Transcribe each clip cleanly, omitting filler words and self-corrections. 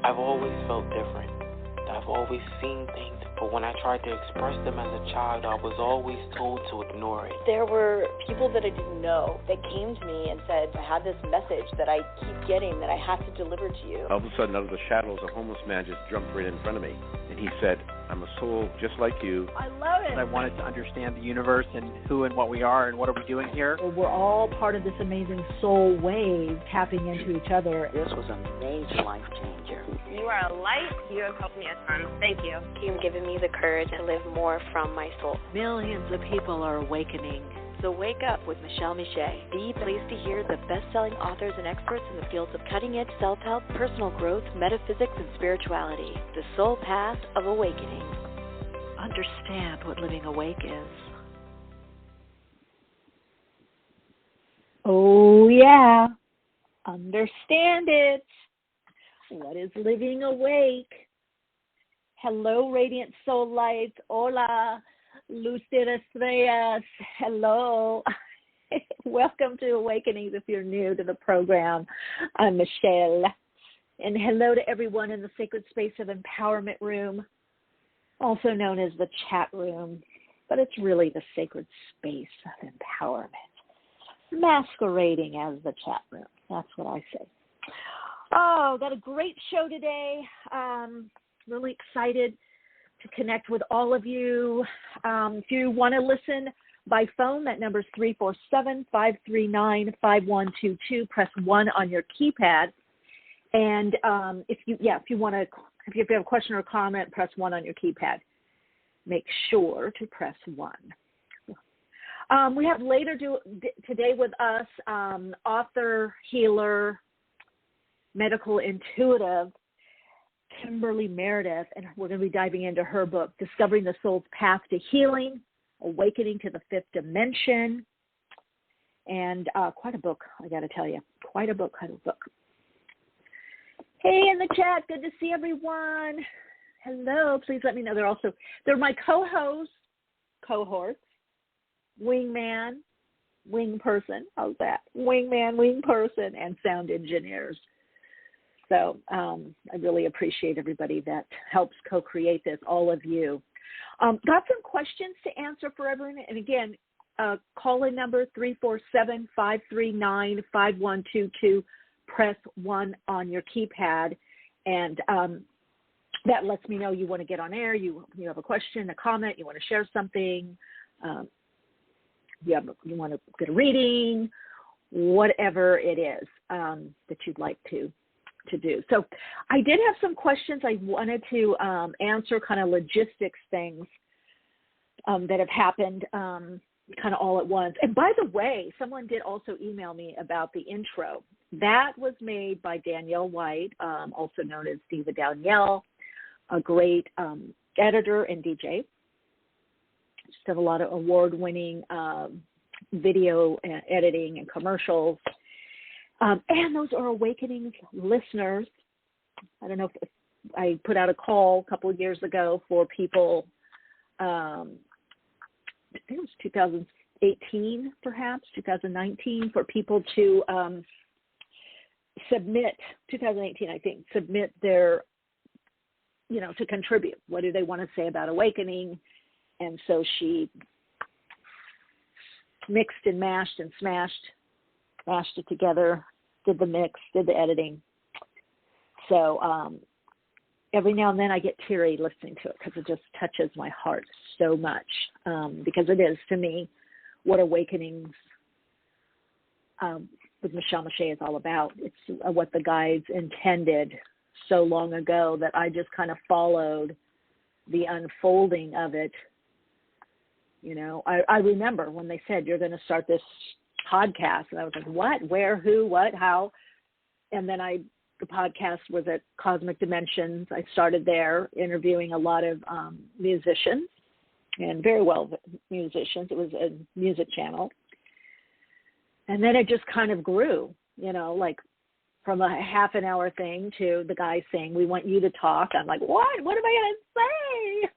I've always felt different. I've always seen things, but when I tried to express them as a child, I was always told to ignore it. There were people that I didn't know that came to me and said, I have this message that I keep getting that I have to deliver to you. All of a sudden, out of the shadows, a homeless man just jumped right in front of me, and he said, I'm a soul just like you. I love it. I wanted to understand the universe and who and what we are and what are we doing here. We're all part of this amazing soul wave tapping into each other. This was a major life changer. You are a light. You have helped me a ton. Thank you. You've given me the courage to live more from my soul. Millions of people are awakening. So Wake Up with Michelle Miche, the place to hear the best-selling authors and experts in the fields of cutting-edge self-help, personal growth, metaphysics, and spirituality. The soul path of awakening. Understand what living awake is. Oh, yeah. Understand it. What is living awake? Hello, Radiant Soul Lights. Hola, Luz de Estrellas. Hello. Welcome to Awakenings if you're new to the program. I'm Michelle. And hello to everyone in the Sacred Space of Empowerment Room, also known as the chat room. But it's really the Sacred Space of Empowerment, masquerading as the chat room. That's what I say. Oh, got a great show today. Really excited to connect with all of you. If you want to listen by phone, that number is 347-539-5122. Press 1 on your keypad. And if you have a question or comment, press 1 on your keypad. Make sure to press 1. We have later today with us author, healer, medical intuitive, Kimberly Meredith, and we're going to be diving into her book, Discovering the Soul's Path to Healing, Awakening to the Fifth Dimension, and quite a book, I got to tell you, quite a book. Hey, in the chat, good to see everyone. Hello, please let me know. They're my cohorts, wingman, wing person, how's that? Wingman, wing person, and sound engineers. So I really appreciate everybody that helps co-create this, all of you. Got some questions to answer for everyone. And again, call-in number 347-539-5122. Press 1 on your keypad. And that lets me know you want to get on air, you have a question, a comment, you want to share something, you want to get a reading, whatever it is that you'd like to do. So I did have some questions I wanted to answer, kind of logistics things that have happened kind of all at once. And by the way, someone did also email me about the intro. That was made by Danielle White, also known as Diva Danielle, a great editor and DJ. Just have a lot of award-winning video editing and commercials. And those are Awakenings listeners. I don't know if I put out a call a couple of years ago for people, I think it was 2018, perhaps, 2019, for people to submit, 2018, I think, submit their, to contribute. What do they want to say about Awakening? And so she mixed and mashed and mashed it together, did the mix, did the editing. So every now and then I get teary listening to it because it just touches my heart so much, because it is, to me, what Awakenings with Michelle Miche is all about. It's what the guides intended so long ago that I just kind of followed the unfolding of it. I remember when they said, you're going to start this podcast, and I was like, what, where, who, what, how? And then the podcast was at Cosmic Dimensions. I started there interviewing a lot of musicians, and very well musicians. It was a music channel. And then it just kind of grew, like from a half an hour thing to the guy saying, we want you to talk. I'm like, what am I going to say?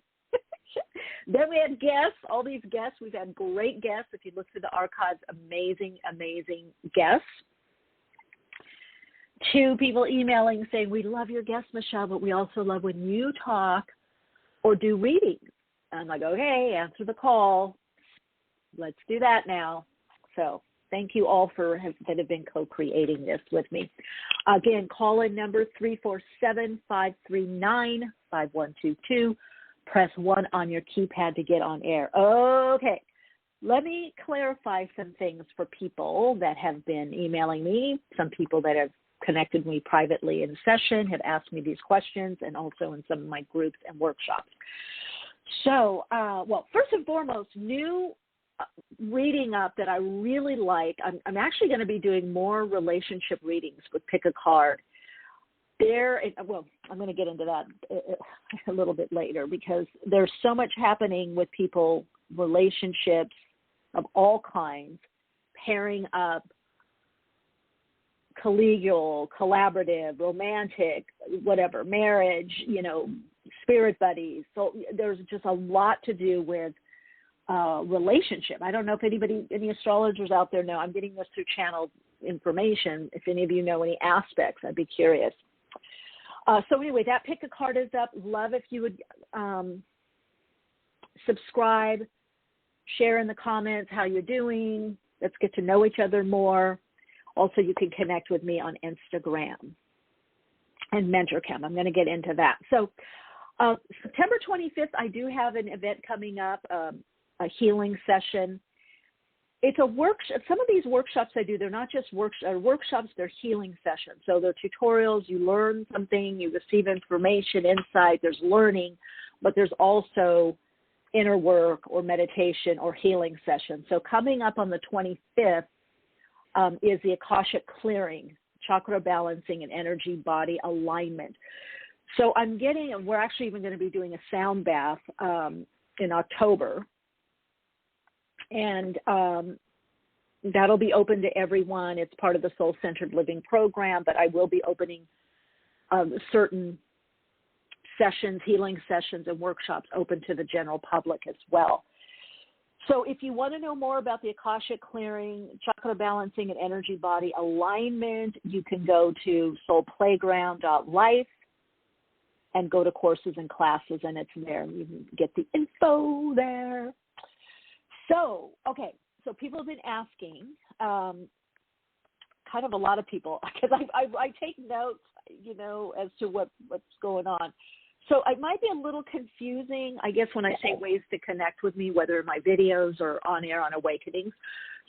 Then we had guests, all these guests. We've had great guests. If you look through the archives, amazing, amazing guests. to people emailing saying, we love your guest, Michelle, but we also love when you talk or do readings. And I'm like, okay, answer the call. Let's do that now. So thank you all that have been co-creating this with me. Again, call-in number 347-539-5122. Press 1 on your keypad to get on air. Okay. Let me clarify some things for people that have been emailing me, some people that have connected me privately in session, have asked me these questions, and also in some of my groups and workshops. So, well, first and foremost, new reading up that I really like. I'm actually going to be doing more relationship readings with Pick a Card. Well, I'm going to get into that a little bit later because there's so much happening with people, relationships of all kinds, pairing up, collegial, collaborative, romantic, whatever, marriage, spirit buddies. So there's just a lot to do with relationship. I don't know if any astrologers out there know. I'm getting this through channel information. If any of you know any aspects, I'd be curious. So anyway, that Pick a Card is up. Love if you would subscribe, share in the comments how you're doing. Let's get to know each other more. Also, you can connect with me on Instagram and MentorCam. I'm going to get into that. So September 25th, I do have an event coming up, a healing session. It's a workshop. Some of these workshops I do, they're not just workshops, they're healing sessions. So they're tutorials. You learn something, you receive information, insight, there's learning, but there's also inner work or meditation or healing session. So coming up on the 25th is the Akashic Clearing, chakra balancing and energy body alignment. So we're actually even going to be doing a sound bath in October. And that'll be open to everyone. It's part of the Soul Centered Living program, but I will be opening certain sessions, healing sessions and workshops open to the general public as well. So if you want to know more about the Akashic Clearing, chakra balancing and energy body alignment, you can go to soulplayground.life and go to courses and classes, and it's there. You can get the info there. So, okay, so people have been asking, kind of a lot of people, because I take notes, as to what's going on. So it might be a little confusing, I guess, when I say ways to connect with me, whether in my videos or on air on Awakenings.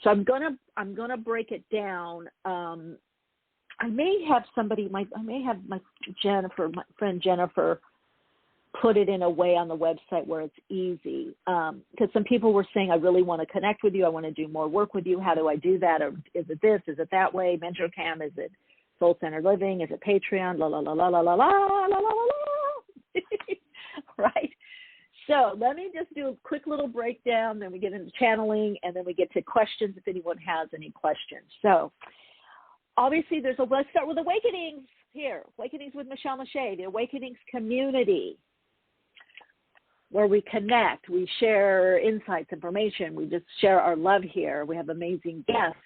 So I'm gonna break it down. I may have my friend Jennifer, put it in a way on the website where it's easy. Because some people were saying, I really want to connect with you. I want to do more work with you. How do I do that? Or is it this? Is it that way? MentorCam? Is it Soul Centered Living? Is it Patreon? La la la la la la la la la la la. Right? So let me just do a quick little breakdown. Then we get into channeling, and then we get to questions if anyone has any questions. So obviously let's start with Awakenings here. Awakenings with Michelle Miche, the Awakenings community, where we connect, we share insights, information, we just share our love here. We have amazing guests.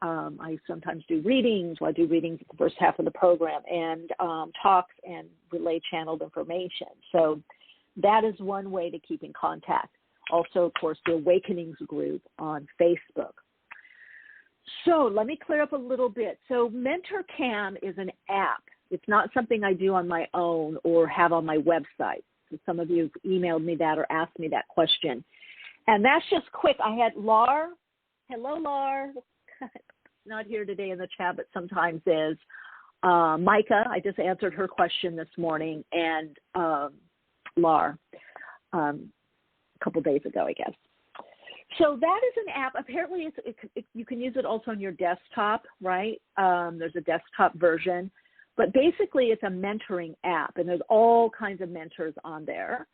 I sometimes do readings. Well, I do readings at the first half of the program and talks and relay channeled information. So that is one way to keep in contact. Also, of course, the Awakenings group on Facebook. So let me clear up a little bit. So MentorCam is an app. It's not something I do on my own or have on my website. So some of you have emailed me that or asked me that question. And that's just quick. I had Lar. Hello, Lar. Not here today in the chat, but sometimes is. Micah, I just answered her question this morning, and Lar a couple days ago, I guess. So that is an app. Apparently, you can use it also on your desktop, right? There's a desktop version. But basically, it's a mentoring app, and there's all kinds of mentors on there.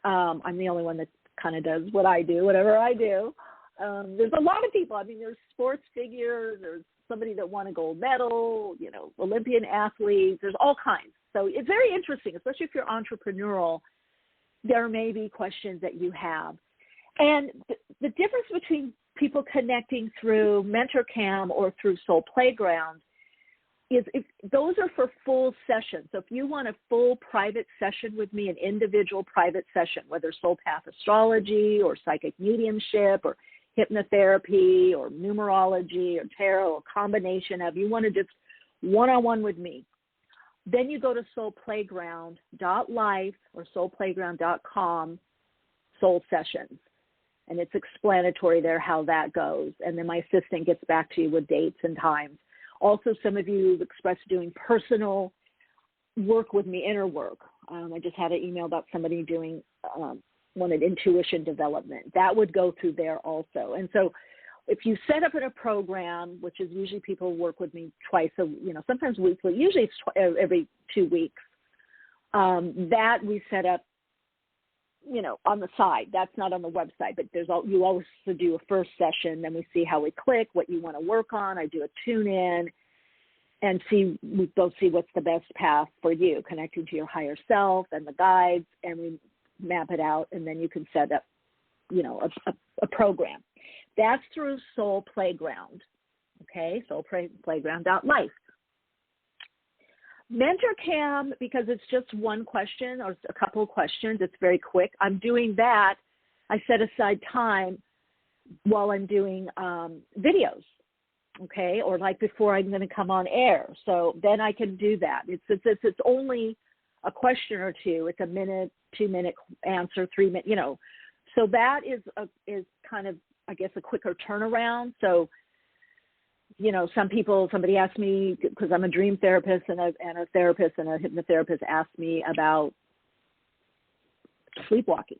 I'm the only one that kind of does what I do, whatever I do. There's a lot of people. I mean, there's sports figures. There's somebody that won a gold medal, Olympian athletes. There's all kinds. So it's very interesting, especially if you're entrepreneurial. There may be questions that you have. And the difference between people connecting through MentorCam or through Soul Playground is if those are for full sessions. So if you want a full private session with me, an individual private session, whether soul path astrology or psychic mediumship or hypnotherapy or numerology or tarot or combination of, you want to just one-on-one with me, then you go to soulplayground.life or soulplayground.com soul sessions. And it's explanatory there how that goes. And then my assistant gets back to you with dates and times. Also, some of you have expressed doing personal work with me, inner work. I just had an email about somebody doing wanted intuition development. That would go through there also. And so if you set up in a program, which is usually people work with me twice, sometimes weekly, usually it's every 2 weeks, that we set up, on the side. That's not on the website, but you always do a first session, then we see how we click, what you want to work on. I do a tune-in and we both see what's the best path for you, connecting to your higher self and the guides, and we map it out, and then you can set up, a program. That's through Soul Playground, okay, soulplayground.life. MentorCam, because it's just one question or a couple of questions, it's very quick. I'm doing that. I set aside time while I'm doing videos, okay, or like before I'm going to come on air. So then I can do that. It's only a question or two. It's a minute, 2-minute answer, 3-minute, So that is kind of, I guess, a quicker turnaround. So, somebody asked me, because I'm a dream therapist and a therapist and a hypnotherapist, asked me about sleepwalking,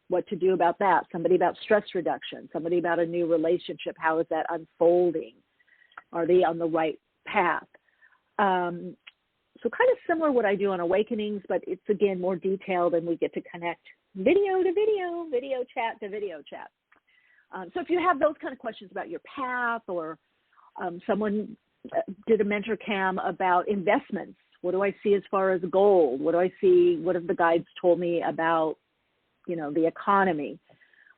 what to do about that. Somebody about stress reduction, somebody about a new relationship. How is that unfolding? Are they on the right path? So kind of similar what I do on Awakenings, but it's, again, more detailed, and we get to connect video to video, video chat to video chat. So if you have those kind of questions about your path, or someone did a MentorCam about investments. What do I see as far as gold? What do I see? What have the guides told me about, the economy?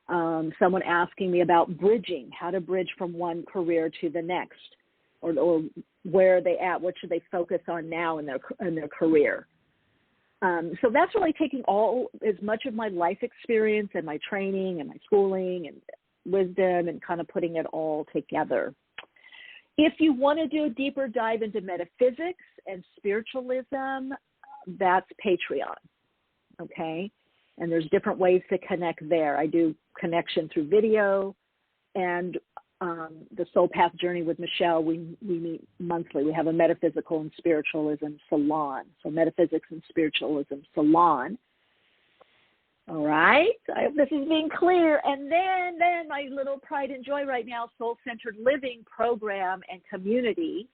Someone asking me about bridging, how to bridge from one career to the next, or where are they at? What should they focus on now in their career? So that's really taking as much of my life experience and my training and my schooling and wisdom and kind of putting it all together. If you want to do a deeper dive into metaphysics and spiritualism, that's Patreon, okay? And there's different ways to connect there. I do connection through video, and the Soul Path Journey with Michelle, we meet monthly. We have a metaphysical and spiritualism salon, so metaphysics and spiritualism salon. All right, I hope this is being clear. And then my little pride and joy right now, Soul-Centered Living program and community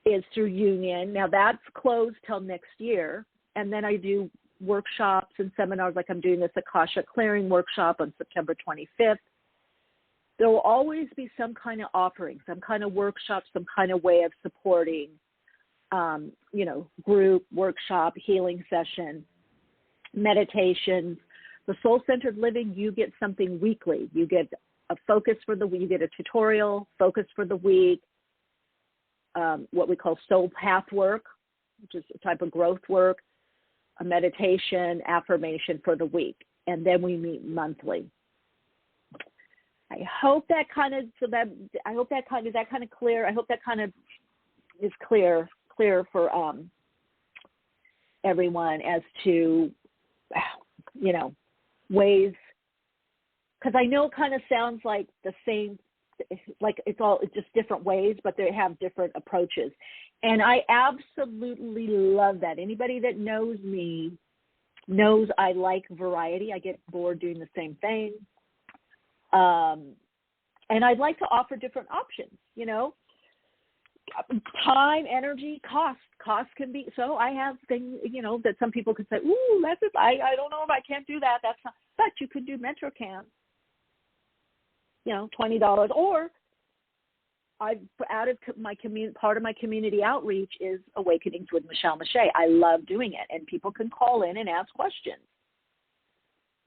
is through Union. Now that's closed till next year. And then I do workshops and seminars, like I'm doing this Akasha Clearing workshop on September 25th. There will always be some kind of offering, some kind of workshop, some kind of way of supporting, group, workshop, healing session, meditation. The Soul-Centered Living, you get something weekly. You get a focus for the week. You get a tutorial, focus for the week, what we call soul path work, which is a type of growth work, a meditation, affirmation for the week. And then we meet monthly. I hope that kind of clear. I hope that kind of is clear for everyone as to, ways, because I know it kind of sounds like the same, like it's just different ways, but they have different approaches. And I absolutely love that. Anybody that knows me knows I like variety. I get bored doing the same thing. And I'd like to offer different options, time, energy, cost. Cost can be, so I have things, that some people could say, ooh, that's it. I don't know if I can't do that. That's not, but you could do MentorCam, $20. Or I've added my part of my community outreach is Awakenings with Michelle Miche. I love doing it, and people can call in and ask questions,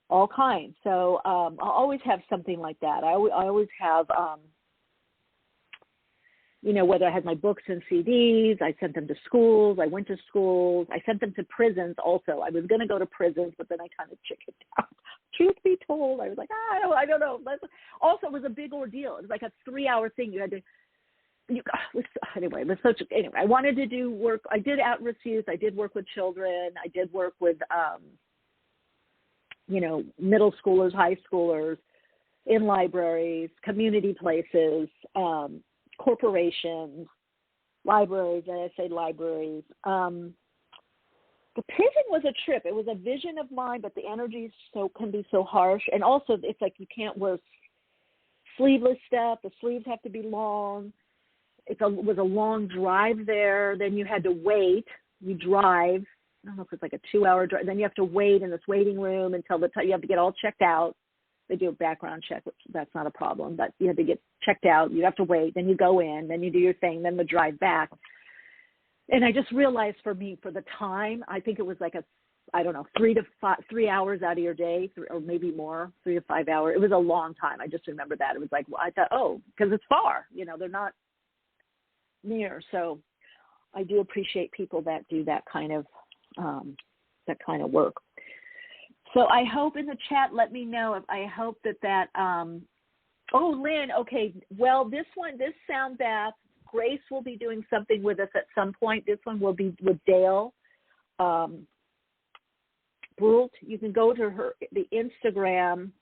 all kinds. So I'll always have something like that. I always have, whether I had my books and CDs, I sent them to schools, I went to schools, I sent them to prisons also. I was going to go to prisons, but then I kind of chickened out. Truth be told, I was like, I don't know. Also, it was a big ordeal. It was like a 3-hour thing. You had to, I wanted to do work. I did at-risk youth. I did work with children. I did work with, middle schoolers, high schoolers, in libraries, community places, corporations, libraries, and I say libraries. The prison was a trip. It was a vision of mine, but the energy can be so harsh. And also, it's like you can't wear sleeveless stuff. The sleeves have to be long. It was a long drive there. Then you had to wait. You drive. I don't know if it's like a 2-hour drive. Then you have to wait in this waiting room until the time you have to get all checked out. They do a background check, which that's not a problem, but you have to get checked out. You have to wait. Then you go in. Then you do your thing. Then the drive back. And I just realized for me, for the time, I think it was like 3 hours out of your day, or maybe more, 3 to 5 hours. It was a long time. I just remember that. It was like, I thought, because it's far, they're not near. So I do appreciate people that do that kind of work. So I hope in the chat, let me know I hope that Lynn, okay. Well, this sound bath, Grace will be doing something with us at some point. This one will be with Dale Brult. You can go to the Instagram.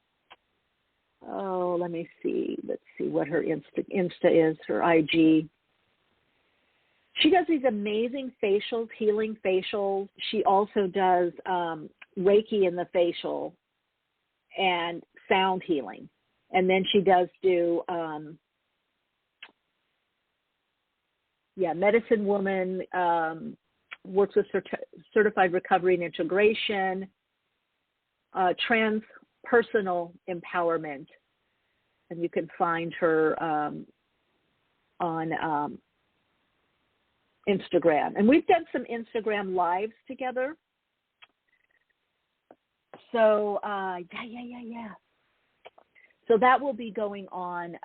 Oh, let me see. Let's see what her Insta is, her IG. She does these amazing facials, healing facials. She also does Reiki in the facial and sound healing. And then she does do Medicine Woman, works with certified recovery and integration, transpersonal empowerment, and you can find her on Instagram. And we've done some Instagram lives together. So, So that will be going on.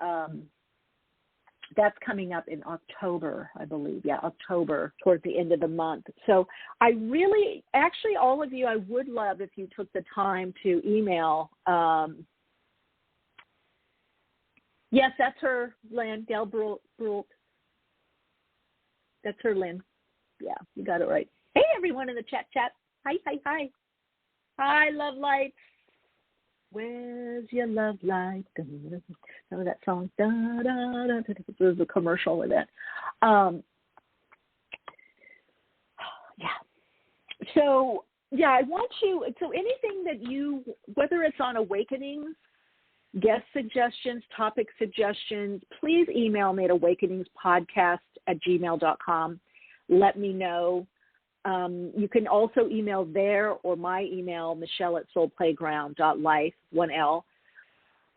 That's coming up in October, I believe. Yeah, October, towards the end of the month. So I really, actually, all of you, I would love if you took the time to email. Yes, that's her, Lynn, Del Brult. That's her, Lynn. Yeah, you got it right. Hey, everyone in the chat. Hi. Hi, love lights. Where's your love light? Know that song? Da, da, da, da. There's a commercial with it. So, I want you, so anything that you, whether it's on Awakenings, guest suggestions, topic suggestions, please email me at awakeningspodcast@gmail.com. Let me know. You can also email there or my email, Michelle@soulplayground.life, 1L.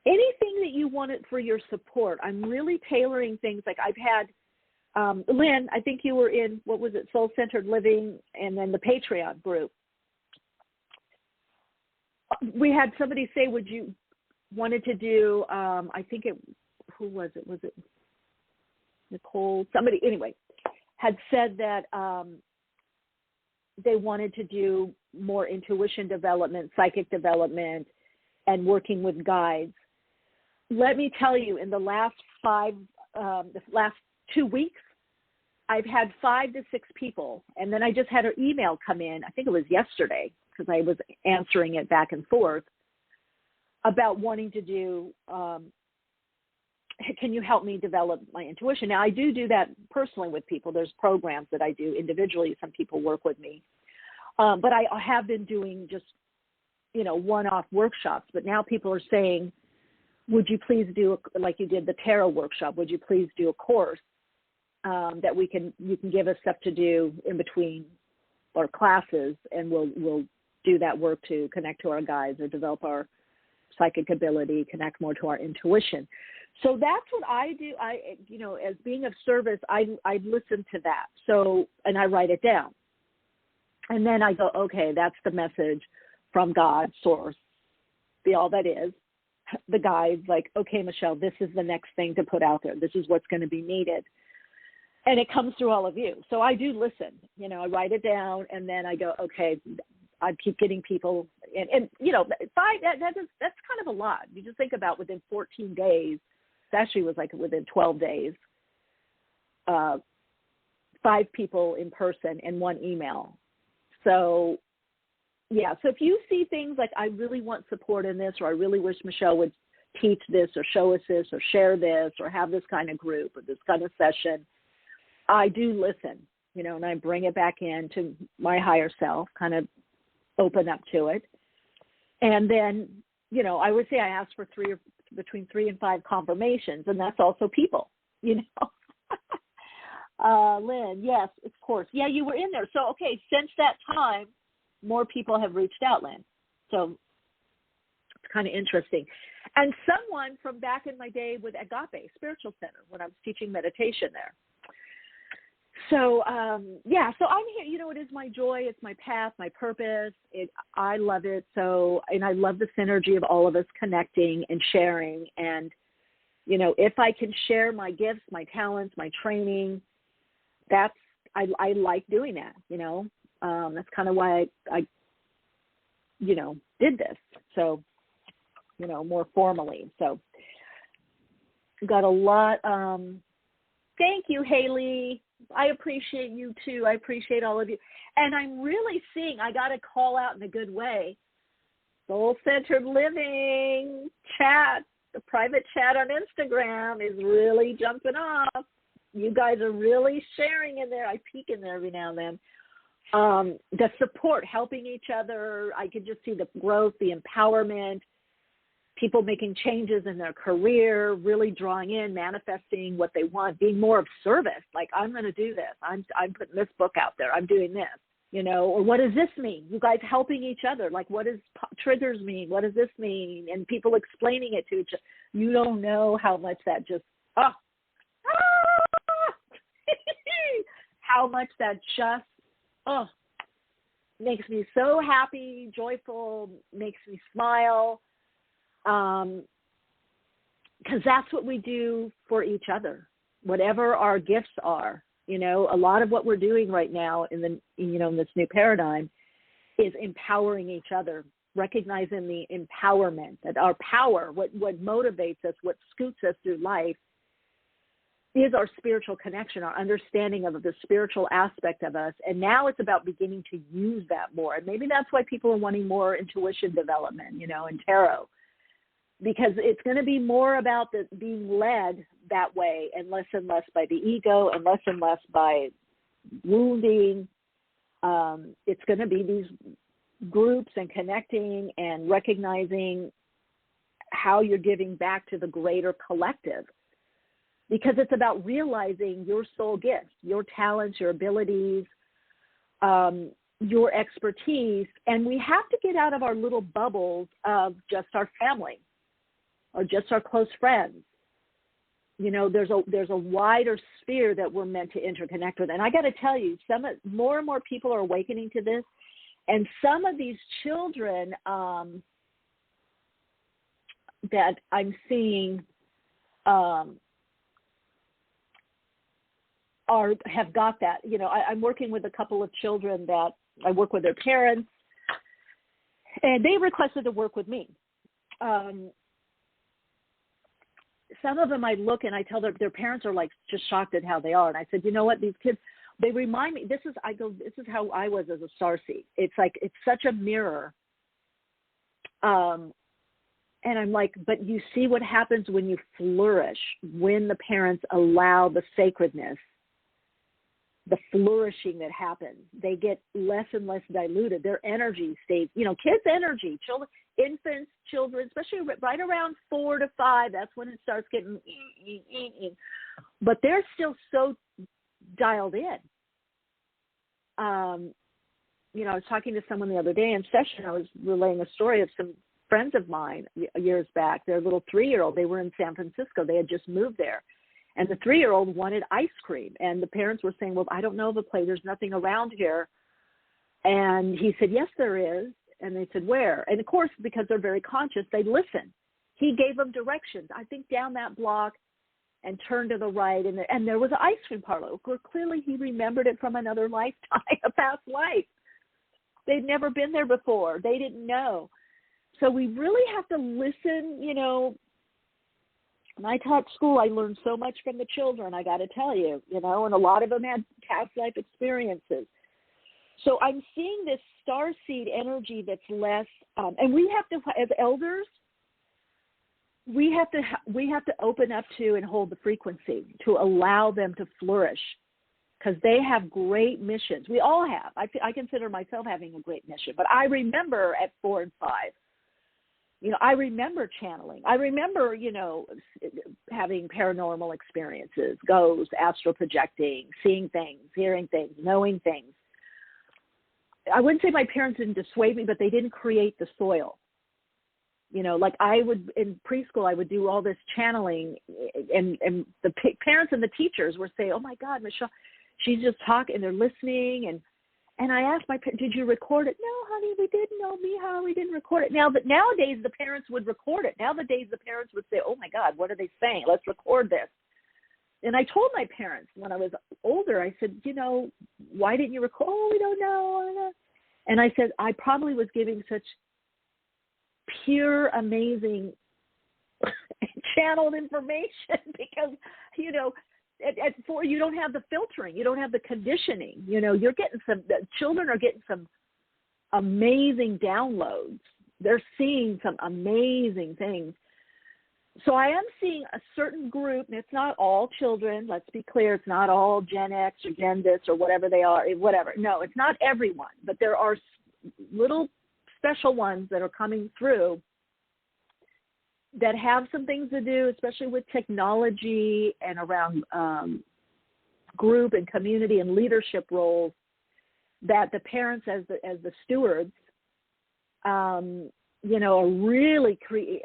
Anything that you wanted for your support. I'm really tailoring things. Like I've had, Lynn, I think you were in, what was it, Soul Centered Living, and then the Patreon group. We had somebody say, would you wanted to do, I think who was it? Was it Nicole? Somebody, anyway, had said that they wanted to do more intuition development, psychic development, and working with guides. Let me tell you, in the last 2 weeks, I've had 5 to 6 people, and then I just had an email come in, I think it was yesterday, because I was answering it back and forth, about wanting to do, can you help me develop my intuition? Now, I do that personally with people. There's programs that I do individually. Some people work with me. But I have been doing just, one-off workshops. But now people are saying, would you please do, like you did the tarot workshop, would you please do a course that you can give us stuff to do in between our classes, and we'll do that work to connect to our guides or develop our psychic ability, connect more to our intuition. So that's what I do. As being of service, I listen to that. So, and I write it down. And then I go, okay, that's the message from God, source, be all that is. The guide's like, okay, Michelle, this is the next thing to put out there. This is what's going to be needed. And it comes through all of you. So I do listen. You know, I write it down, and then I go, okay, I keep getting people. And you know, that's kind of a lot. You just think about within 14 days, it actually was like within 12 days, 5 people in person and 1 email. So, yeah. So if you see things like, I really want support in this, or I really wish Michelle would teach this or show us this or share this or have this kind of group or this kind of session, I do listen, you know, and I bring it back into my higher self, kind of open up to it. And then, you know, I would say I ask for between 3 and 5 confirmations, and that's also people, you know. Lynn, yes, of course. Yeah, you were in there. So, okay, since that time, more people have reached out, Lynn. So it's kind of interesting. And someone from back in my day with Agape Spiritual Center, when I was teaching meditation there. So, yeah, so I'm here. You know, it is my joy. It's my path, my purpose. I love it. So, and I love the synergy of all of us connecting and sharing. And, you know, if I can share my gifts, my talents, my training, I like doing that, you know. That's kind of why I, you know, did this. So, you know, more formally. So, got a lot. Thank you, Haley. I appreciate you too. I appreciate all of you. And I'm really seeing, I got to call out in a good way, Soul-Centered Living chat, the private chat on Instagram is really jumping off. You guys are really sharing in there. I peek in there every now and then. The support, helping each other. I could just see the growth, the empowerment, people making changes in their career, really drawing in, manifesting what they want, being more of service. Like, I'm going to do this. I'm putting this book out there. I'm doing this, you know, or what does this mean? You guys helping each other. Like, what does triggers mean? What does this mean? And people explaining it to each other. You don't know how much that just, how much that just, makes me so happy, joyful, makes me smile. Because that's what we do for each other, whatever our gifts are. You know, a lot of what we're doing right now in this new paradigm is empowering each other, recognizing the empowerment, that our power, what motivates us, what scoots us through life, is our spiritual connection, our understanding of the spiritual aspect of us. And now it's about beginning to use that more. And maybe that's why people are wanting more intuition development, you know, and tarot. Because it's going to be more about being led that way, and less by the ego, and less by wounding. It's going to be these groups and connecting and recognizing how you're giving back to the greater collective. Because it's about realizing your soul gifts, your talents, your abilities, your expertise. And we have to get out of our little bubbles of just our family or just our close friends. You know, there's a wider sphere that we're meant to interconnect with. And I got to tell you, more and more people are awakening to this. And some of these children that I'm seeing have got that. You know, I'm working with a couple of children that I work with their parents, and they requested to work with me. Some of them I look and I tell their parents are like just shocked at how they are. And I said, you know what, these kids, they remind me, this is how I was as a starseed. It's like, it's such a mirror. And I'm like, but you see what happens when you flourish, when the parents allow the sacredness, the flourishing that happens. They get less and less diluted. Their energy stays, you know, kids' energy, children, infants, children, especially right around 4 to 5, that's when it starts getting, but they're still so dialed in. You know, I was talking to someone the other day in session. I was relaying a story of some friends of mine years back. Their little 3-year-old, they were in San Francisco. They had just moved there. And the 3-year-old wanted ice cream. And the parents were saying, well, I don't know of a place. There's nothing around here. And he said, yes, there is. And they said, where? And, of course, because they're very conscious, they listen. He gave them directions. I think down that block, and turn to the right, and there was an ice cream parlor. Clearly he remembered it from another lifetime, a past life. They'd never been there before. They didn't know. So we really have to listen. When I taught school, I learned so much from the children, I got to tell you, and a lot of them had past life experiences. So I'm seeing this starseed energy that's less, and we have to, as elders, we have to open up to and hold the frequency to allow them to flourish, because they have great missions. We all have. I consider myself having a great mission, but I remember at 4 and 5, I remember channeling. I remember, having paranormal experiences, ghosts, astral projecting, seeing things, hearing things, knowing things. I wouldn't say my parents didn't dissuade me, but they didn't create the soil. Like I would, in preschool, I would do all this channeling, and the parents and the teachers were saying, "Oh my God, Michelle, she's just talking," and they're listening. And I asked my parents, "Did you record it?" "No, honey, we didn't. No, Mija, we didn't record it." Nowadays, the parents would record it. Nowadays, the parents would say, "Oh my God, what are they saying? Let's record this." And I told my parents when I was older, I said, "Why didn't you record?" "Oh, we don't know." And I said, I probably was giving such pure, amazing channeled information because, at 4, you don't have the filtering. You don't have the conditioning. You're getting the children are getting some amazing downloads. They're seeing some amazing things. So I am seeing a certain group, and it's not all children. Let's be clear. It's not all Gen X or Gen this or whatever they are, whatever. No, it's not everyone, but there are little special ones that are coming through that have some things to do, especially with technology and around group and community and leadership roles, that the parents as the stewards, are really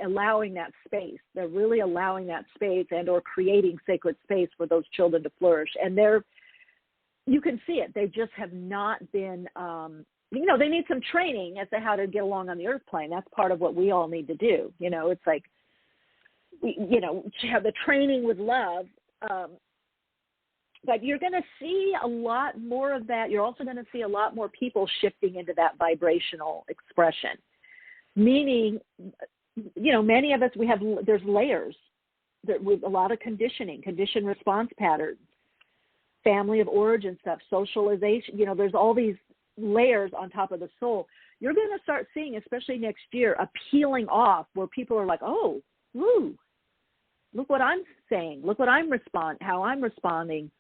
allowing that space. They're really allowing that space and or creating sacred space for those children to flourish. And you can see it. They just have not been, they need some training as to how to get along on the earth plane. That's part of what we all need to do. It's like, have the training with love. But you're going to see a lot more of that. You're also going to see a lot more people shifting into that vibrational expression. Meaning, many of us, there's layers with a lot of conditioning, conditioned response patterns, family of origin stuff, socialization. There's all these layers on top of the soul. You're going to start seeing, especially next year, a peeling off where people are like, oh, woo, look what I'm saying. Look what how I'm responding.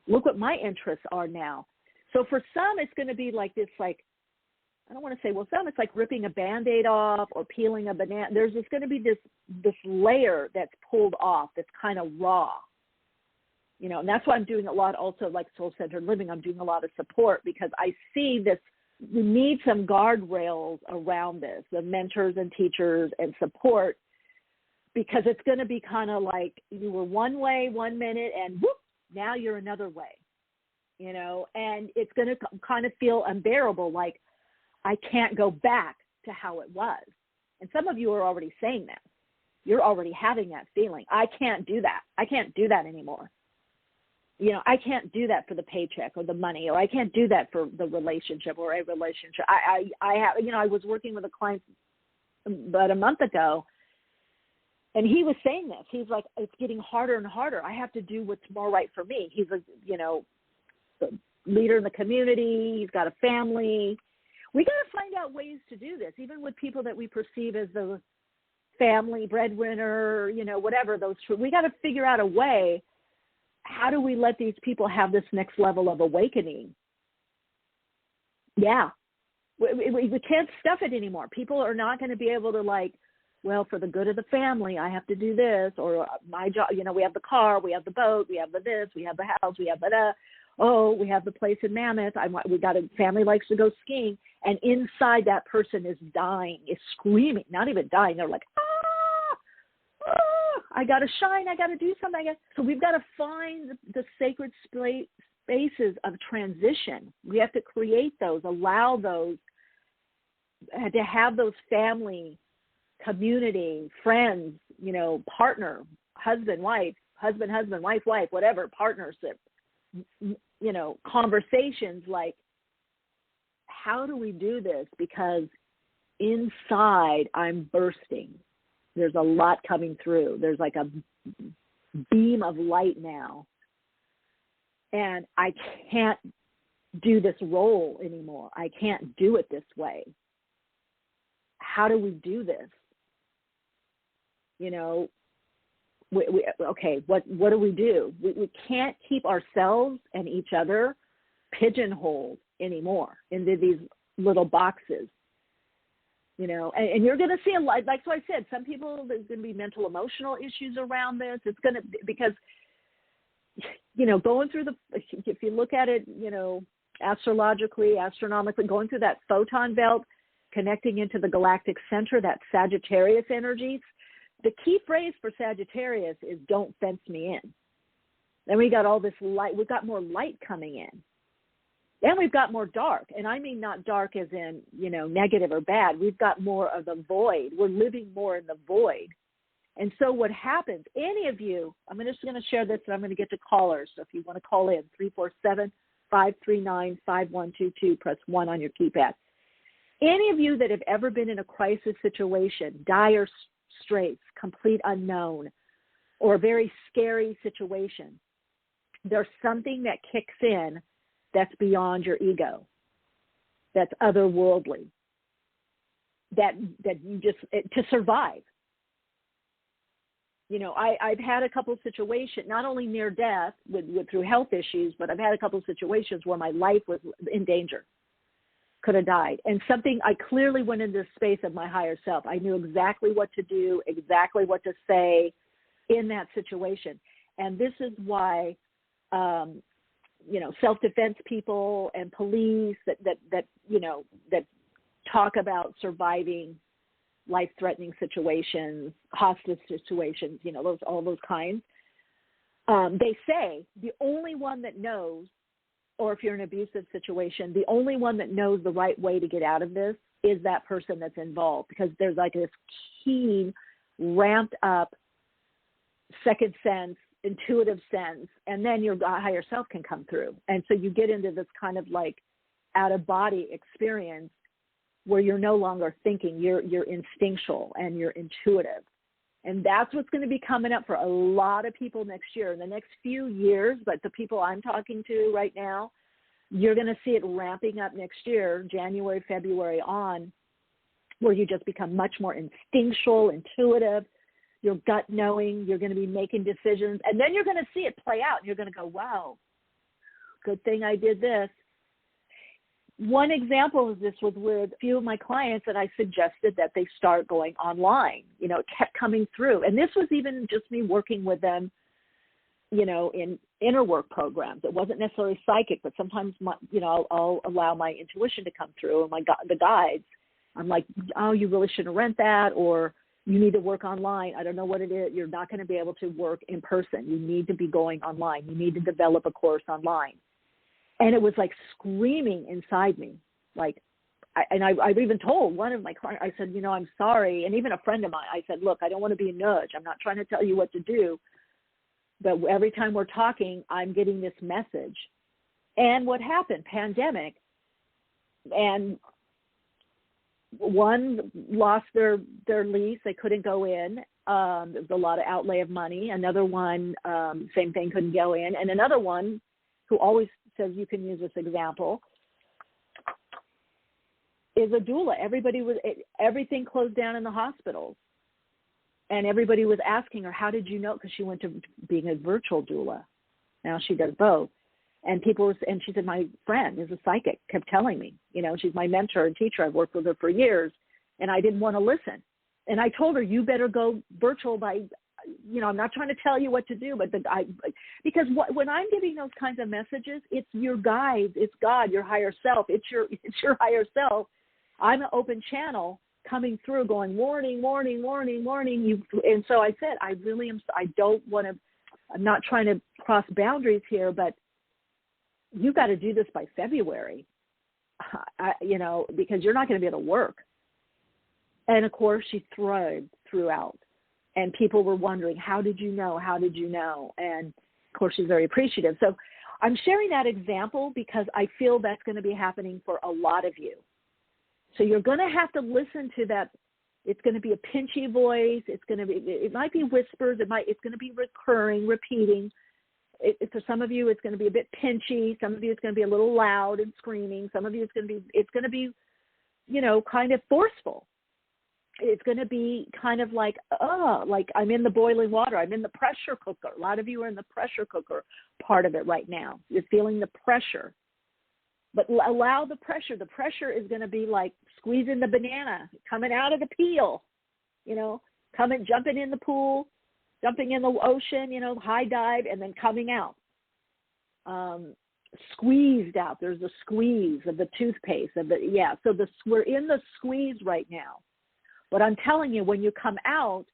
Look what my interests are now. So for some, it's going to be like this, I don't want to say, some it's like ripping a Band-Aid off or peeling a banana. There's just going to be this layer that's pulled off that's kind of raw. And that's why I'm doing a lot also like soul-centered living. I'm doing a lot of support because I see this, we need some guardrails around this, the mentors and teachers and support, because it's going to be kind of like you were one way 1 minute and whoop, now you're another way, and it's going to kind of feel unbearable, like, I can't go back to how it was. And some of you are already saying that. You're already having that feeling. I can't do that. I can't do that anymore. I can't do that for the paycheck or the money, or I can't do that for the relationship or a relationship. I have, I was working with a client about a month ago, and he was saying this. He's like, it's getting harder and harder. I have to do what's more right for me. He's a, the leader in the community. He's got a family. We got to find out ways to do this, even with people that we perceive as the family breadwinner, whatever those. We got to figure out a way. How do we let these people have this next level of awakening? Yeah, we can't stuff it anymore. People are not going to be able to for the good of the family, I have to do this, or my job. We have the car, we have the boat, we have the this, we have the house, we have the. Oh, we have the place in Mammoth. We got a family likes to go skiing. And inside that person is dying, is screaming, not even dying. They're like, I got to shine. I got to do something. So we've got to find the sacred spaces of transition. We have to create those, allow those, to have those family, community, friends, partner, husband, wife, husband, wife, whatever, partnership, conversations like, how do we do this? Because inside I'm bursting. There's a lot coming through. There's like a beam of light now. And I can't do this role anymore. I can't do it this way. How do we do this? Okay, what do we do? We can't keep ourselves and each other pigeonholed anymore into these little boxes. And you're going to see a lot, like so I said, some people, there's going to be mental, emotional issues around this. It's going to, because, going through if you look at it, astrologically, astronomically, going through that photon belt, connecting into the galactic center, that Sagittarius energies, the key phrase for Sagittarius is "don't fence me in." Then we got all this light. We've got more light coming in. Then we've got more dark. And I mean not dark as in, negative or bad. We've got more of the void. We're living more in the void. And so what happens, any of you, I'm just going to share this and I'm going to get to callers. So if you want to call in, 347-539-5122, press 1 on your keypad. Any of you that have ever been in a crisis situation, dire straits, complete unknown, or a very scary situation, there's something that kicks in that's beyond your ego, that's otherworldly, that you just, to survive. I've had a couple of situations, not only near death through health issues, but I've had a couple of situations where my life was in danger, could have died. And I clearly went into the space of my higher self. I knew exactly what to do, exactly what to say in that situation. And this is why, self-defense people and police that talk about surviving life-threatening situations, hostage situations, all those kinds. They say the only one that knows, or if you're in an abusive situation, the only one that knows the right way to get out of this is that person that's involved, because there's like this keen, ramped up second sense, intuitive sense, and then your higher self can come through. And so you get into this kind of like out-of-body experience where you're no longer thinking, you're instinctual and you're intuitive. And that's what's going to be coming up for a lot of people next year, in the next few years. But the people I'm talking to right now, you're going to see it ramping up next year, January, February on, where you just become much more instinctual, intuitive, your gut knowing, you're going to be making decisions. And then you're going to see it play out. And you're going to go, wow, good thing I did this. One example of this was with a few of my clients that I suggested that they start going online. It kept coming through. And this was even just me working with them, in inner work programs. It wasn't necessarily psychic, but sometimes, I'll allow my intuition to come through, and the guides. I'm like, oh, you really shouldn't rent that, or you need to work online. I don't know what it is. You're not going to be able to work in person. You need to be going online. You need to develop a course online. And it was like screaming inside me. I've even told one of my clients, I said, I'm sorry. And even a friend of mine, I said, look, I don't want to be a nudge. I'm not trying to tell you what to do. But every time we're talking, I'm getting this message. And what happened? Pandemic. And one lost their lease. They couldn't go in. There was a lot of outlay of money. Another one, same thing, couldn't go in. And another one who always says you can use this example is a doula. Everything closed down in the hospitals. And everybody was asking her, how did you know? Because she went to being a virtual doula. Now she does both. And and she said, my friend is a psychic, kept telling me, she's my mentor and teacher. I've worked with her for years, and I didn't want to listen. And I told her, you better go virtual I'm not trying to tell you what to do, because when I'm giving those kinds of messages, it's your guides, it's God, your higher self, it's your higher self. I'm an open channel coming through, going warning, warning, warning, warning. And so I said, I really am. I don't want to. I'm not trying to cross boundaries here, but you got to do this by February, because you're not going to be able to work. And of course, she thrived throughout. And people were wondering, how did you know? How did you know? And, of course, she's very appreciative. So I'm sharing that example because I feel that's going to be happening for a lot of you. So you're going to have to listen to that. It's going to be a pinchy voice. It might be whispers. It's going to be recurring, repeating. For some of you, it's going to be a bit pinchy. Some of you, it's going to be a little loud and screaming. Some of you, it's going to be, kind of forceful. It's going to be kind of like I'm in the boiling water. I'm in the pressure cooker. A lot of you are in the pressure cooker part of it right now. You're feeling the pressure. But allow the pressure. The pressure is going to be like squeezing the banana, coming out of the peel, jumping in the pool, jumping in the ocean, high dive, and then coming out. Squeezed out. There's a squeeze of the toothpaste. So we're in the squeeze right now. But I'm telling you, when you come out,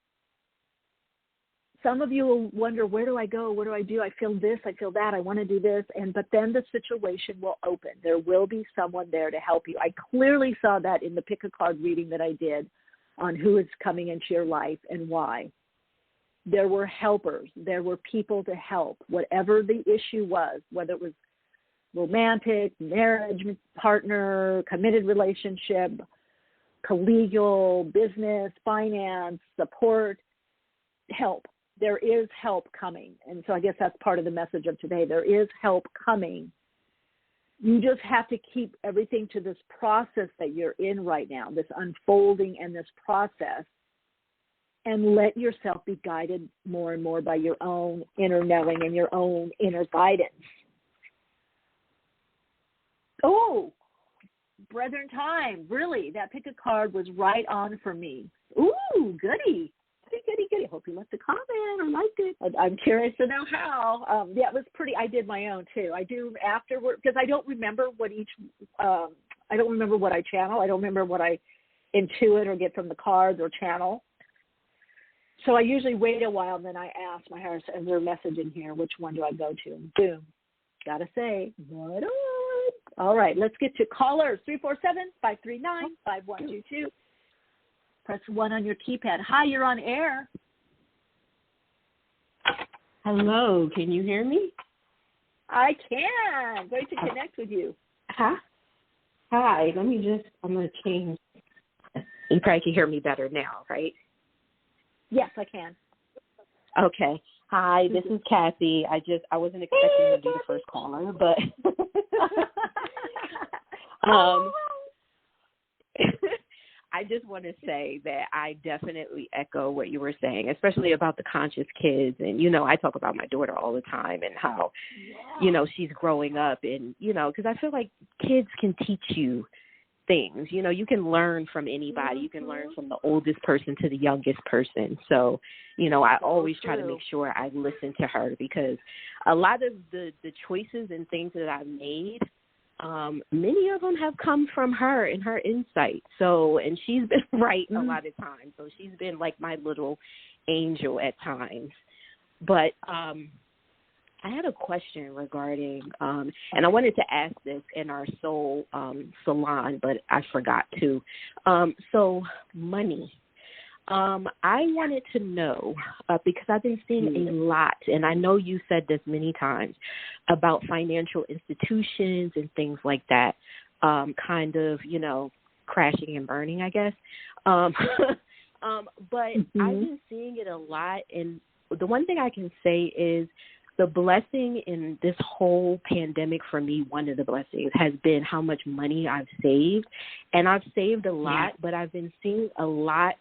some of you will wonder, where do I go? What do I do? I feel this, I feel that, I want to do this. But then the situation will open. There will be someone there to help you. I clearly saw that in the pick a card reading that I did on who is coming into your life and why. There were helpers. There were people to help. Whatever the issue was, whether it was romantic, marriage, partner, committed relationship, collegial, business, finance, support, help. There is help coming. And so I guess that's part of the message of today. There is help coming. You just have to keep everything to this process that you're in right now, this unfolding and this process, and let yourself be guided more and more by your own inner knowing and your own inner guidance. Oh, Brethren time, really, that pick a card was right on for me. Ooh, goody. Goody. Hope you left a comment or liked it. I'm curious to know how. Yeah, it was pretty. I did my own too. I do afterward because I don't remember what I don't remember what I channel. I don't remember what I intuit or get from the cards or channel. So I usually wait a while and then I ask my higher, is there a message in here? Which one do I go to? And boom. Gotta say, what on? All right, let's get to callers. 347-539-5122. Press 1 on your keypad. Hi, you're on air. Hello, can you hear me? I can. Great to connect with you. Hi. I'm going to change. You probably can hear me better now, right? Yes, I can. Okay. Hi, this is Kathy. I wasn't expecting to be the first caller, but I just want to say that I definitely echo what you were saying, especially about the conscious kids. And, I talk about my daughter all the time and how, she's growing up and, because I feel like kids can teach you things. You can learn from anybody. You can learn from the oldest person to the youngest person. So, I always try to make sure I listen to her because a lot of the choices and things that I've made, many of them have come from her and her insight. So, and she's been right a lot of times. So she's been like my little angel at times. But I had a question regarding, and I wanted to ask this in our soul salon, but I forgot to. So money. I wanted to know, because I've been seeing a lot, and I know you said this many times, about financial institutions and things like that, kind of, crashing and burning, I guess. But I've been seeing it a lot, and the one thing I can say is the blessing in this whole pandemic for me, one of the blessings, has been how much money I've saved. And I've saved a lot, but I've been seeing a lot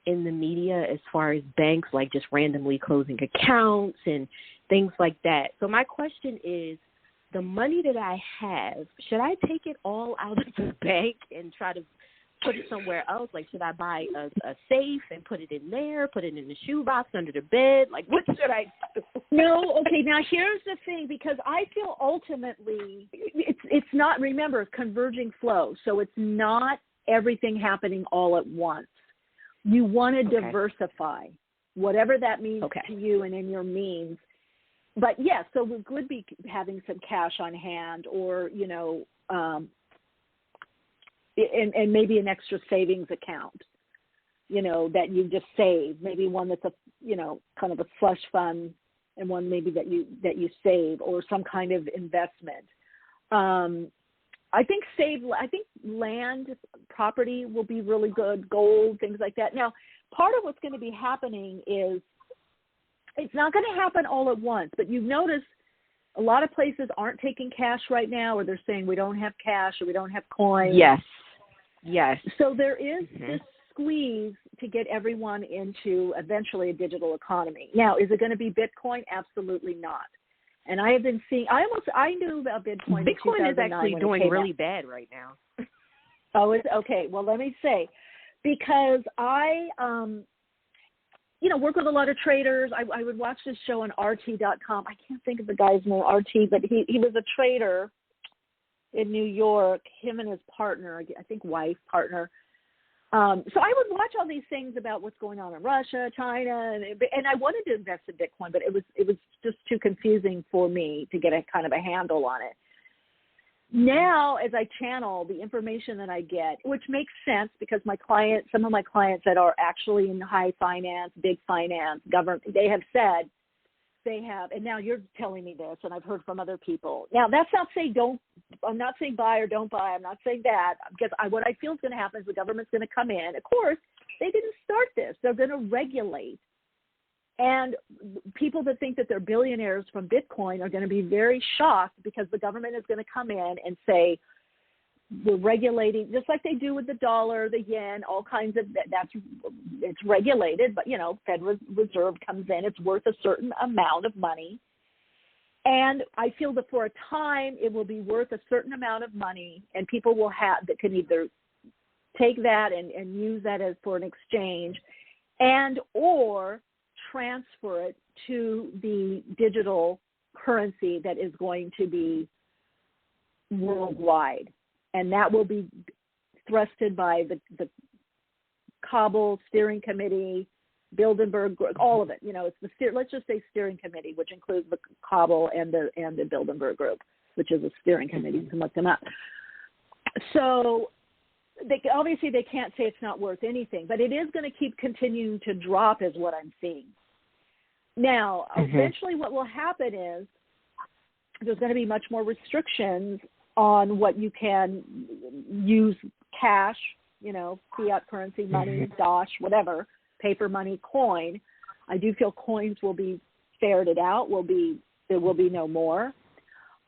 in the media as far as banks, like just randomly closing accounts and things like that. So my question is, the money that I have, should I take it all out of the bank and try to put it somewhere else? Like, should I buy a safe and put it in there, put it in the shoebox under the bed? Like, what should I do? No, okay, now here's the thing, because I feel ultimately it's not, remember, converging flow. So it's not everything happening all at once. You want to diversify, whatever that means to you and in your means. But, yes, so we could be having some cash on hand or, and maybe an extra savings account, that you just save, maybe one that's a, kind of a slush fund, and one maybe that you save, or some kind of investment. I think land, property will be really good, gold, things like that. Now, part of what's going to be happening is it's not going to happen all at once, but you've noticed a lot of places aren't taking cash right now, or they're saying we don't have cash or we don't have coins. Yes. So there is this squeeze to get everyone into eventually a digital economy. Now, is it going to be Bitcoin? Absolutely not. And I have been seeing, I knew about Bitcoin. Bitcoin is actually doing really bad right now. Oh, it's okay. Well, let me say, because I, work with a lot of traders. I would watch this show on RT.com. I can't think of the guy's name, RT, but he was a trader in New York, him and his partner, I think partner. So I would watch all these things about what's going on in Russia, China, and I wanted to invest in Bitcoin, but it was just too confusing for me to get a kind of a handle on it. Now, as I channel the information that I get, which makes sense because some of my clients that are actually in high finance, big finance, government, they have said they have, and now you're telling me this, and I've heard from other people. Now, that's not saying I'm not saying buy or don't buy. I'm not saying that, because what I feel is going to happen is the government's going to come in. Of course, they didn't start this. They're going to regulate. And people that think that they're billionaires from Bitcoin are going to be very shocked, because the government is going to come in and say, we're regulating, just like they do with the dollar, the yen, all kinds of, it's regulated, but, Federal Reserve comes in, it's worth a certain amount of money. And I feel that for a time, it will be worth a certain amount of money, and people that can either take that and use that as for an exchange, and or transfer it to the digital currency that is going to be worldwide. And that will be thrusted by the Kabul Steering Committee, Bilderberg, all of it. It's let's just say Steering Committee, which includes the Kabul and the Bilderberg Group, which is a steering committee. You can look them up. So obviously they can't say it's not worth anything, but it is going to keep continuing to drop, is what I'm seeing. Now, eventually what will happen is there's going to be much more restrictions on what you can use cash, fiat currency, money, dosh, whatever, paper money, coin. I do feel coins will be ferreted out, there will be no more.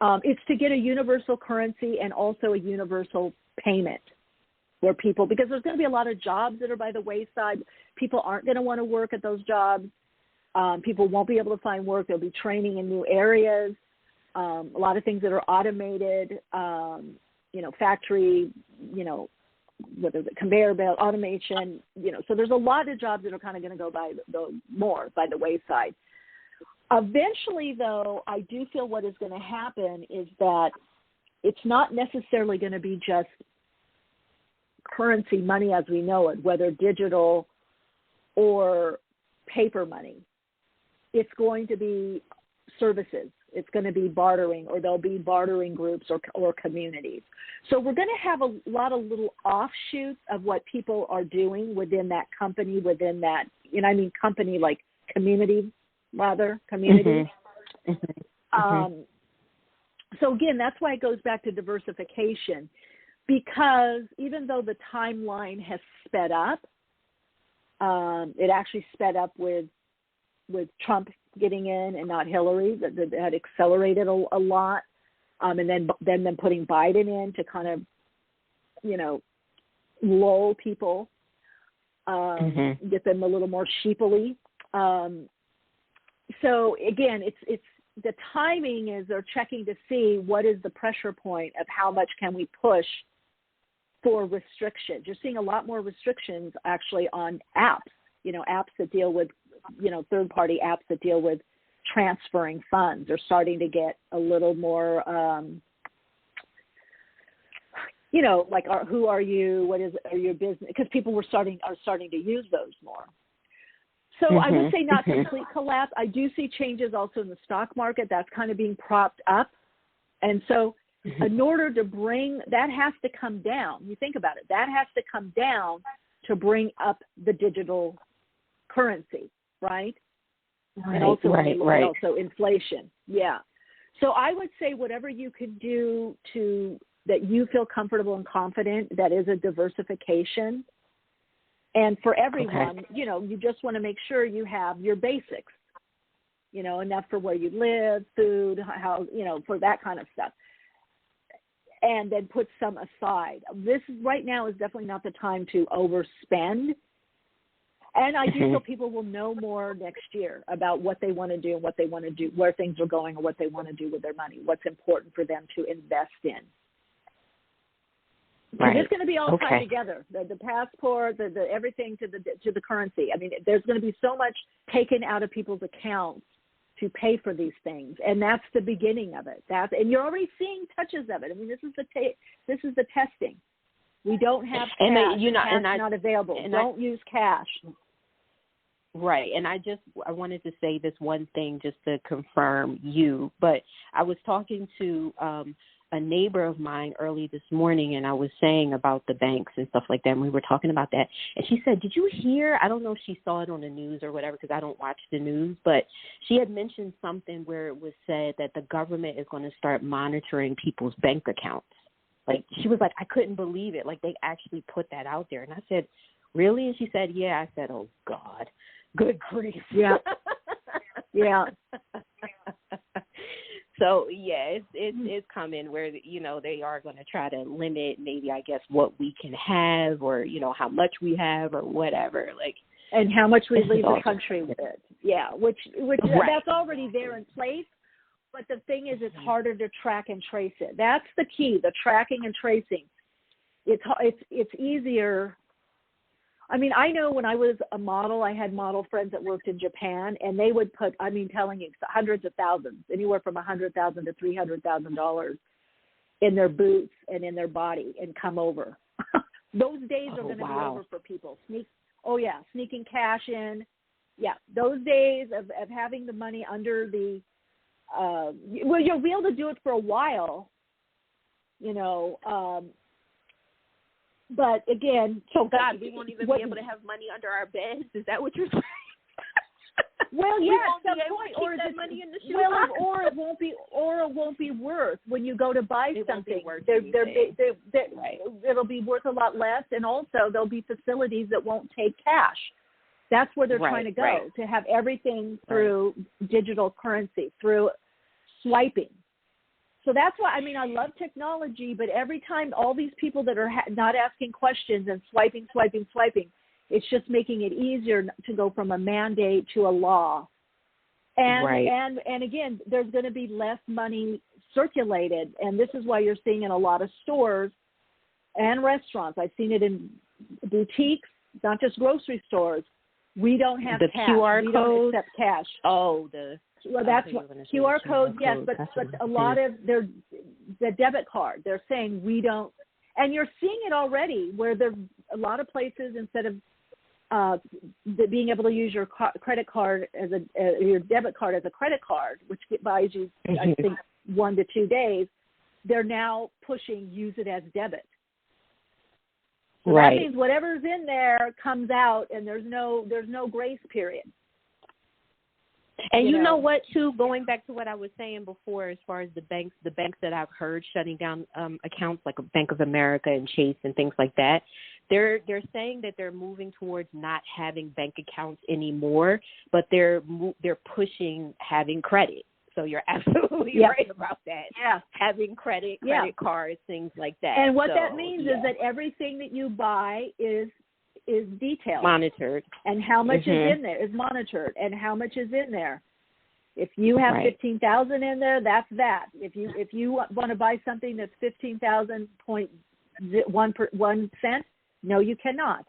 It's to get a universal currency and also a universal payment where people, because there's going to be a lot of jobs that are by the wayside. People aren't going to want to work at those jobs. People won't be able to find work. There'll be training in new areas. A lot of things that are automated, factory, whether the conveyor belt, automation, so there's a lot of jobs that are kind of going to go by the wayside. Eventually, though, I do feel what is going to happen is that it's not necessarily going to be just currency, money as we know it, whether digital or paper money. It's going to be services. It's going to be bartering, or there'll be bartering groups or communities. So we're going to have a lot of little offshoots of what people are doing within that company, within that, company like community, rather, communities. So again, that's why it goes back to diversification, because even though the timeline has sped up, it actually sped up with Trump getting in and not Hillary. That had accelerated a lot, and then putting Biden in to kind of, lull people, get them a little more sheepily. So again, it's the timing is they're checking to see what is the pressure point of how much can we push for restrictions. You're seeing a lot more restrictions actually on apps, apps that deal with, third-party apps that deal with transferring funds are starting to get a little more, like who are you? Are your business? Because people are starting to use those more. So I would say not complete collapse. I do see changes also in the stock market. That's kind of being propped up. And so in order to bring, that has to come down. You think about it. That has to come down to bring up the digital currency, right? And also also inflation. Yeah. So I would say whatever you can do that you feel comfortable and confident, that is a diversification. And for everyone, you just want to make sure you have your basics, enough for where you live, food, how, for that kind of stuff. And then put some aside. This right now is definitely not the time to overspend. And I do feel people will know more next year about what they want to do and what they want to do, where things are going and what they want to do with their money, what's important for them to invest in. Right. It's going to be all tied together. The passport, the everything to the currency. I mean, there's going to be so much taken out of people's accounts to pay for these things, and that's the beginning of it. And you're already seeing touches of it. I mean, this is the testing. We don't have cash. Cash not available. Don't use cash. Right, and I wanted to say this one thing just to confirm you, but I was talking to a neighbor of mine early this morning, and I was saying about the banks and stuff like that, and we were talking about that, and she said, did you hear, I don't know if she saw it on the news or whatever, because I don't watch the news, but she had mentioned something where it was said that the government is going to start monitoring people's bank accounts. Like, she was like, I couldn't believe it. Like, they actually put that out there. And I said, really? And she said, yeah. I said, oh, God. Good grief. Yeah. Yeah. So, yeah, it's coming where, they are going to try to limit maybe, I guess, what we can have or, how much we have or whatever. Like, and how much we leave the country with. Yeah, which that's already there in place. But the thing is, it's harder to track and trace it. That's the key, the tracking and tracing. It's easier. I mean, I know when I was a model, I had model friends that worked in Japan, and they would put, telling you, hundreds of thousands, anywhere from $100,000 to $300,000 in their boots and in their body and come over. Those days are going to be over for people. Sneaking cash in. Yeah, those days of having the money under the you'll be able to do it for a while, but again, so God, we won't even be able to have money under our beds. Is that what you're saying? Well, yeah, at some point, or that money in the shoe box. Or it won't be worth when you go to buy something. It'll be worth a lot less, and also there'll be facilities that won't take cash. That's where they're trying to go, to have everything through digital currency, through swiping. So that's why, I love technology, but every time all these people that are not asking questions and swiping, it's just making it easier to go from a mandate to a law. And again, there's going to be less money circulated, and this is why you're seeing in a lot of stores and restaurants. I've seen it in boutiques, not just grocery stores. We don't have the cash. QR we code? Don't accept cash. Oh, that's what QR codes. Yes, but a lot of the debit card. They're saying we don't, and you're seeing it already where there's a lot of places instead of being able to use your credit card as your debit card as a credit card, which buys you I think 1 to 2 days. They're now pushing use it as debit. So that means whatever's in there comes out, and there's no grace period. And you know what, too, going back to what I was saying before, as far as the banks that I've heard shutting down accounts like Bank of America and Chase and things like that, they're saying that they're moving towards not having bank accounts anymore, but they're pushing having credit. So you're absolutely right about that. Yeah. Having credit cards, things like that. And what that means is that everything that you buy is detailed. Monitored. And how much is in there is monitored, and how much is in there. If you have 15,000 in there, that's that. If you want to buy something that's 15,000.1 cent, no, you cannot.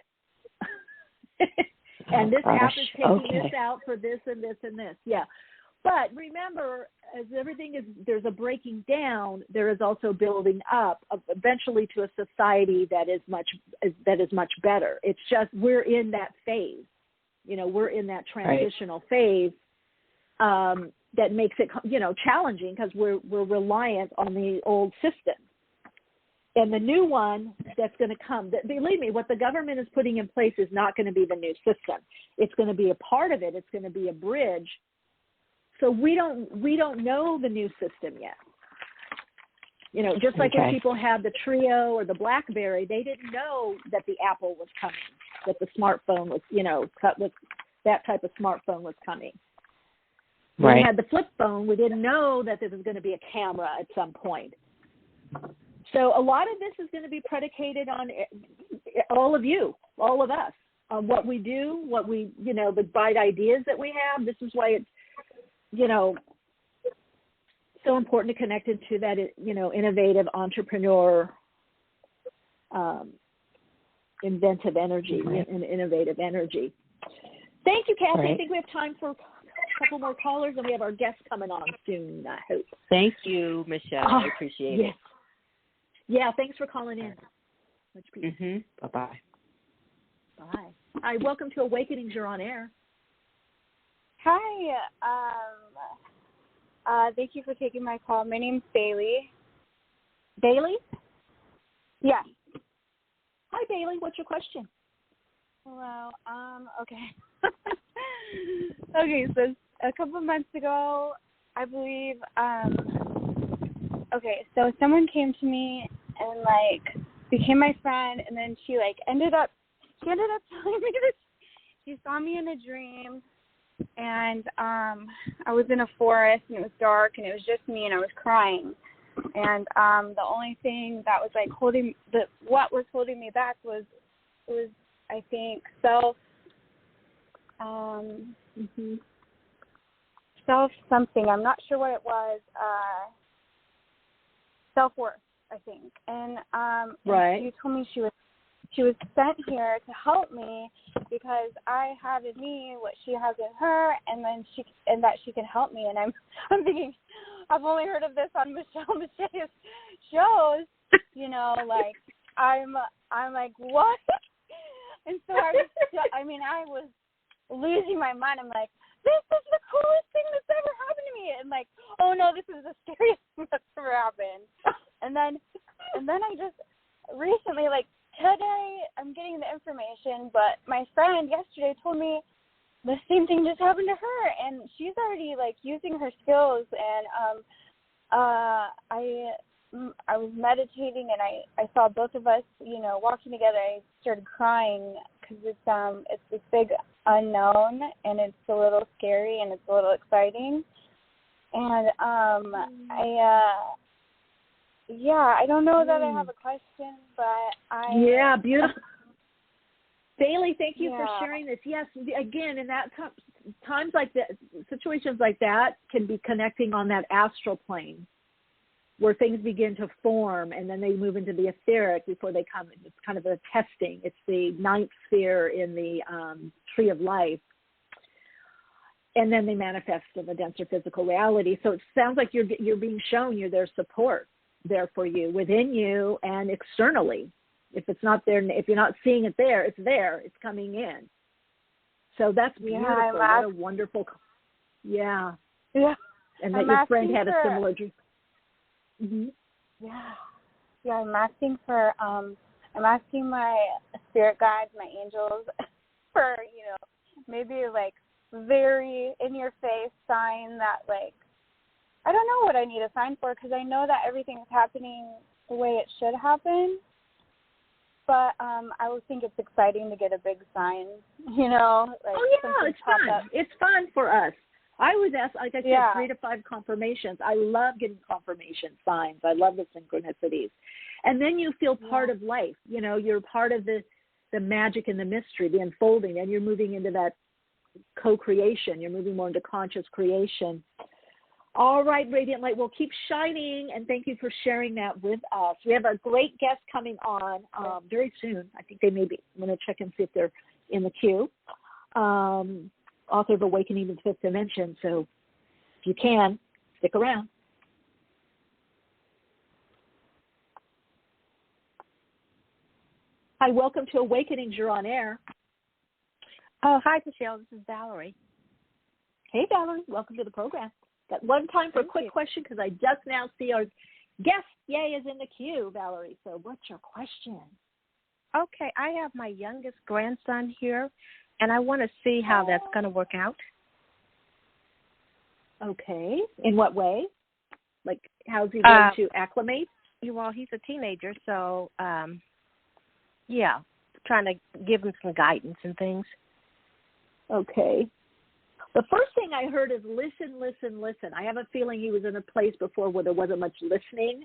And this app is taking this out for this and this and this. Yeah. But remember, as everything there's a breaking down, there is also building up eventually to a society that is much better. It's just we're in that phase. We're in that transitional phase that makes it challenging because we're reliant on the old system. And the new one that's going to come, believe me, what the government is putting in place is not going to be the new system. It's going to be a part of it. It's going to be a bridge. So we don't know the new system yet. You know, just like when people had the Trio or the BlackBerry, they didn't know that the Apple was coming, that the smartphone was, you know, that type of smartphone was coming. When we had the flip phone, we didn't know that there was going to be a camera at some point. So a lot of this is going to be predicated on all of you, all of us, on what we do, what we, you know, the bright ideas that we have. This is why it's, you know, so important to connect into that, you know, innovative entrepreneur, inventive energy and innovative energy. Thank you, Kathy. I think we have time for a couple more callers, and we have our guests coming on soon, I hope. Thank you, Michelle. I appreciate it. Yeah, thanks for calling in. Much appreciated. Bye-bye. Bye. Hi, welcome to Awakenings. You're on air. Hi. Thank you for taking my call. My name's Bailey. Bailey? Yes. Hi, Bailey. What's your question? Hello. Okay. Okay, so a couple of months ago, I believe, so someone came to me and, like, became my friend, and then she, like, ended up telling me that she saw me in a dream, and I was in a forest, and it was dark, and it was just me, and I was crying. And the only thing that was, like, what was holding me back was I think, self something. I'm not sure what it was. Self-worth, I think. And she told me she was sent here to help me because I have in me what she has in her, and that she can help me. And I'm thinking, I've only heard of this on Michelle Miché's shows, you know, like I'm like, what? And so I was losing my mind. I'm like, this is the coolest thing that's ever happened to me. And like, oh no, this is the scariest thing that's ever happened. And then I just recently, like today, I'm getting the information, but my friend yesterday told me the same thing just happened to her, and she's already like using her skills. And I was meditating, and I saw both of us, you know, walking together. I started crying because it's this big unknown, and it's a little scary, and it's a little exciting. And I don't know that I have a question, but beautiful. Bailey, thank you for sharing this. Yes, again, in that times like that, situations like that can be connecting on that astral plane, where things begin to form, and then they move into the etheric before they come. It's kind of a testing. It's the ninth sphere in the tree of life. And then they manifest in the denser physical reality. So it sounds like you're being shown there's support there for you, within you and externally. If it's not there, if you're not seeing it there, it's there. It's coming in. So that's beautiful. What a wonderful. Yeah. Yeah. And that your friend had a similar dream. Mm-hmm. Yeah, I'm asking my spirit guides, my angels, for, you know, maybe like very in your face sign that, like, I don't know what I need a sign for, because I know that everything's happening the way it should happen, but I would think it's exciting to get a big sign, you know. Like, it's fun. Up. It's fun for us. I was asked, like I said, 3 to 5 confirmations. I love getting confirmation signs. I love the synchronicities. And then you feel part of life. You know, you're part of the magic and the mystery, the unfolding, and you're moving into that co-creation. You're moving more into conscious creation. All right, Radiant Light, we'll keep shining, and thank you for sharing that with us. We have a great guest coming on very soon. I think they may be. I'm going to check and see if they're in the queue. Author of Awakening to the Fifth Dimension. So if you can, stick around. Hi, welcome to Awakenings. You're on air. Oh, hi, Michelle. This is Valerie. Hey, Valerie. Welcome to the program. Got one time for a quick question, because I just now see our Guest Yay is in the queue, Valerie. So what's your question? Okay, I have my youngest grandson here, and I want to see how that's going to work out. Okay. In what way? Like, how's he going to acclimate? Well, he's a teenager, so, yeah, trying to give him some guidance and things. Okay. The first thing I heard is listen, listen, listen. I have a feeling he was in a place before where there wasn't much listening.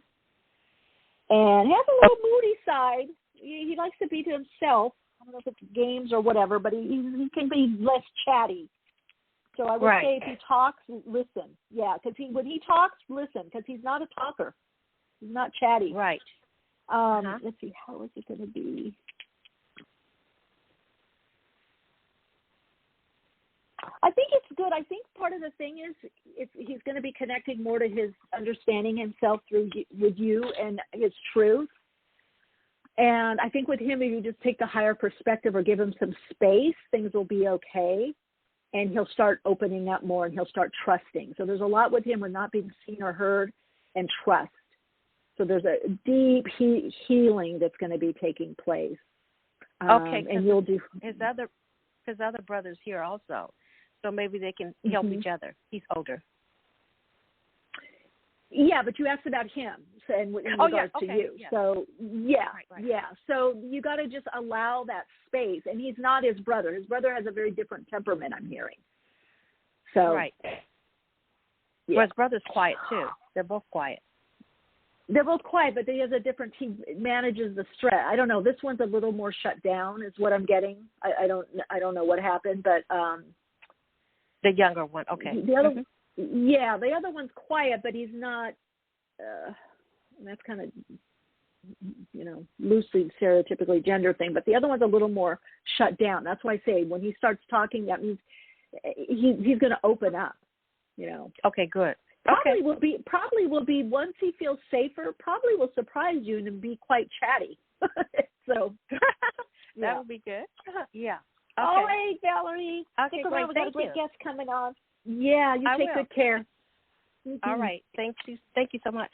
And has a little moody side. He likes to be to himself. I don't know if it's games or whatever, but he can be less chatty. So I would say if he talks, listen. Yeah, because when he talks, listen, because he's not a talker. He's not chatty. Right. Let's see, how is it going to be? I think it's good. I think part of the thing is he's going to be connecting more to his understanding himself with you and his truth. And I think with him, if you just take the higher perspective or give him some space, things will be okay. And he'll start opening up more and he'll start trusting. So there's a lot with him with not being seen or heard and trust. So there's a deep healing that's going to be taking place. Okay. And you'll do his other brothers here also. So maybe they can help each other. He's older. Yeah, but you asked about him in regards to you. Yeah. So, yeah. So you got to just allow that space. And he's not his brother. His brother has a very different temperament, I'm hearing. So, right. Yeah. Well, his brother's quiet, too. They're both quiet. They're both quiet, but he has a different team. Manages the stress. I don't know. This one's a little more shut down is what I'm getting. I don't know what happened, but the younger one. Okay. The other yeah, the other one's quiet, but he's not that's kind of loosely stereotypically gender thing, but the other one's a little more shut down. That's why I say when he starts talking, that means he's going to open up, Okay, good. Probably will be once he feels safer, probably will surprise you and be quite chatty. So that would be good. Yeah. Okay. All right, Valerie. Okay, stick around. We got a great you. guest coming on. Yeah, you take good care. All right. Thank you so much.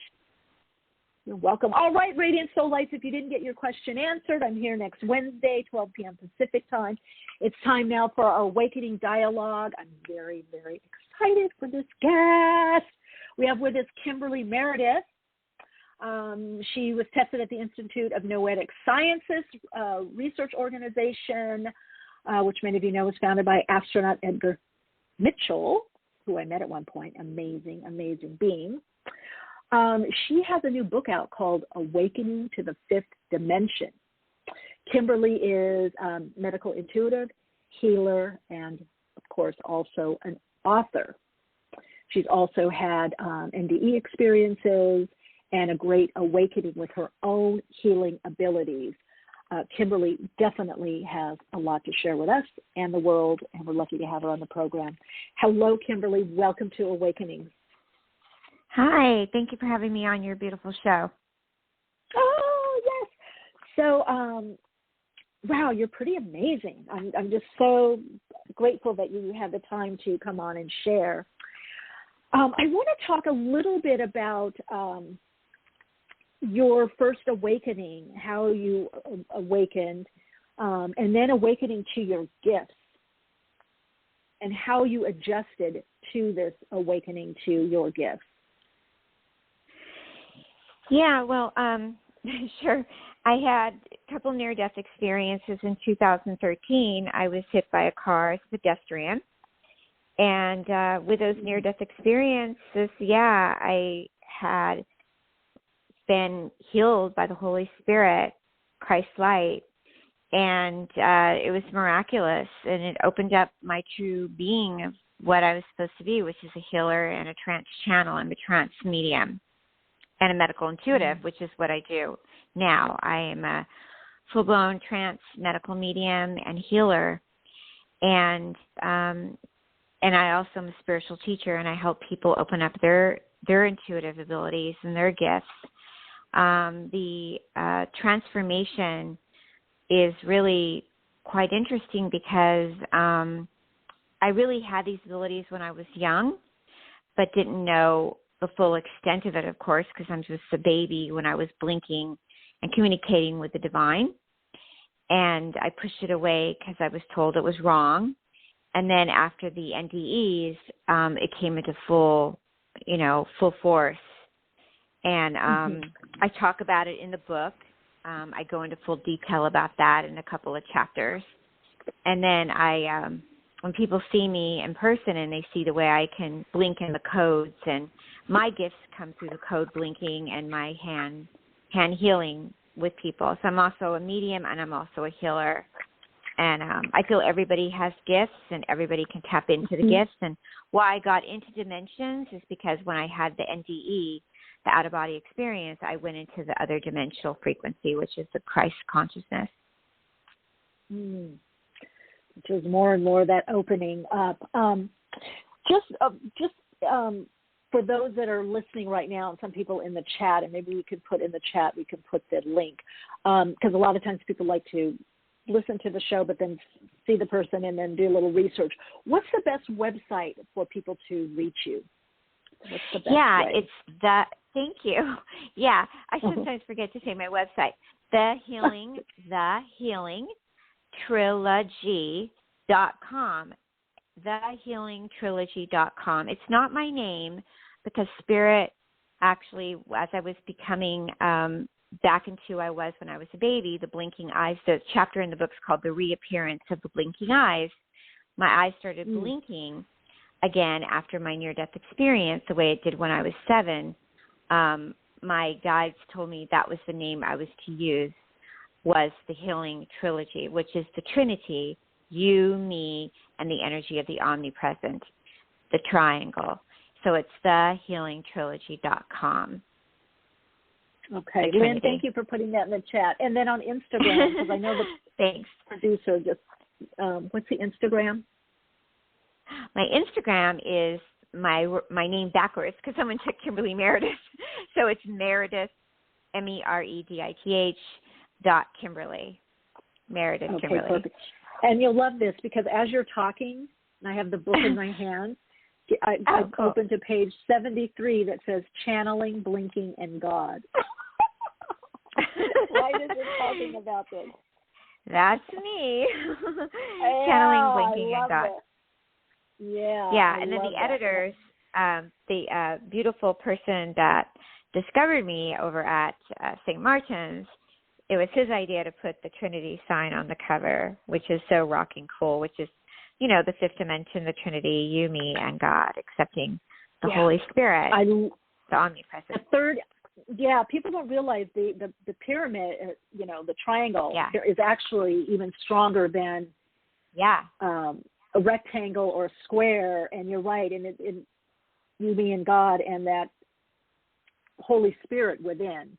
You're welcome. All right, Radiant Soul Lights, if you didn't get your question answered, I'm here next Wednesday, 12 p.m. Pacific time. It's time now for our Awakening Dialogue. I'm very, very excited for this guest. We have with us Kimberly Meredith. She was tested at the Institute of Noetic Sciences research organization, which many of you know was founded by astronaut Edgar Mitchell, who I met at one point. Amazing, amazing being. She has a new book out called Awakening to the Fifth Dimension. Kimberly is medical intuitive, healer, and, of course, also an author. She's also had NDE experiences and a great awakening with her own healing abilities. Kimberly definitely has a lot to share with us and the world, and we're lucky to have her on the program. Hello, Kimberly. Welcome to Awakening. Hi. Thank you for having me on your beautiful show. Oh, yes. So, wow, you're pretty amazing. I'm just so grateful that you had the time to come on and share. I want to talk a little bit about your first awakening, how you awakened, and then awakening to your gifts, and how you adjusted to this awakening to your gifts. Yeah, well, sure. I had a couple near-death experiences in 2013. I was hit by a car as a pedestrian. And with those near-death experiences, I had been healed by the Holy Spirit, Christ's light, and it was miraculous, and it opened up my true being of what I was supposed to be, which is a healer and a trance channel. I'm a trance medium and a medical intuitive, which is what I do now. I am a full-blown trance medical medium and healer, and I also am a spiritual teacher, and I help people open up their intuitive abilities and their gifts. The transformation is really quite interesting because I really had these abilities when I was young, but didn't know the full extent of it, of course, because I'm just a baby when I was blinking and communicating with the divine. And I pushed it away because I was told it was wrong. And then after the NDEs, it came into full force. And I talk about it in the book. I go into full detail about that in a couple of chapters. And then when people see me in person and they see the way I can blink in the codes, and my gifts come through the code blinking and my hand healing with people. So I'm also a medium and I'm also a healer. And I feel everybody has gifts and everybody can tap into the gifts. And why I got into dimensions is because when I had the NDE, the out-of-body experience, I went into the other dimensional frequency, which is the Christ consciousness. Which is more and more that opening up. For those that are listening right now, and some people in the chat, and maybe we could put in the chat, we could put the link, because a lot of times people like to listen to the show but then see the person and then do a little research. What's the best website for people to reach you? What's the best way? It's that. Thank you. Yeah, I sometimes forget to say my website. thehealingtrilogy.com. thehealingtrilogy.com. It's not my name because Spirit actually, as I was becoming back into who I was when I was a baby, the blinking eyes, the chapter in the book is called The Reappearance of the Blinking Eyes. My eyes started blinking again after my near-death experience, the way it did when I was 7. My guides told me that was the name I was to use, was the Healing Trilogy, which is the Trinity, you, me, and the energy of the omnipresent, the triangle. So it's thehealingtrilogy.com. Okay, Lynn, thank you for putting that in the chat. And then on Instagram, because I know the Thanks. Producer just, what's the Instagram? My Instagram is my name backwards because someone took Kimberly Meredith. So it's Meredith, MEREDITH .Kimberly. Meredith Kimberly. Perfect. And you'll love this because as you're talking, and I have the book in my hand, I've opened to page 73 that says Channeling, Blinking, and God. Why is it talking about this? That's me. Channeling, Blinking, and God. It. Yeah. Yeah, and then the editors, the beautiful person that discovered me over at St. Martin's, it was his idea to put the Trinity sign on the cover, which is so rocking cool, which is, the fifth dimension, the Trinity, you, me, and God, accepting the Holy Spirit, the omnipresent. The third, people don't realize the pyramid, the triangle is actually even stronger than a rectangle or a square. And you're right, and you, me, and God, and that Holy Spirit within,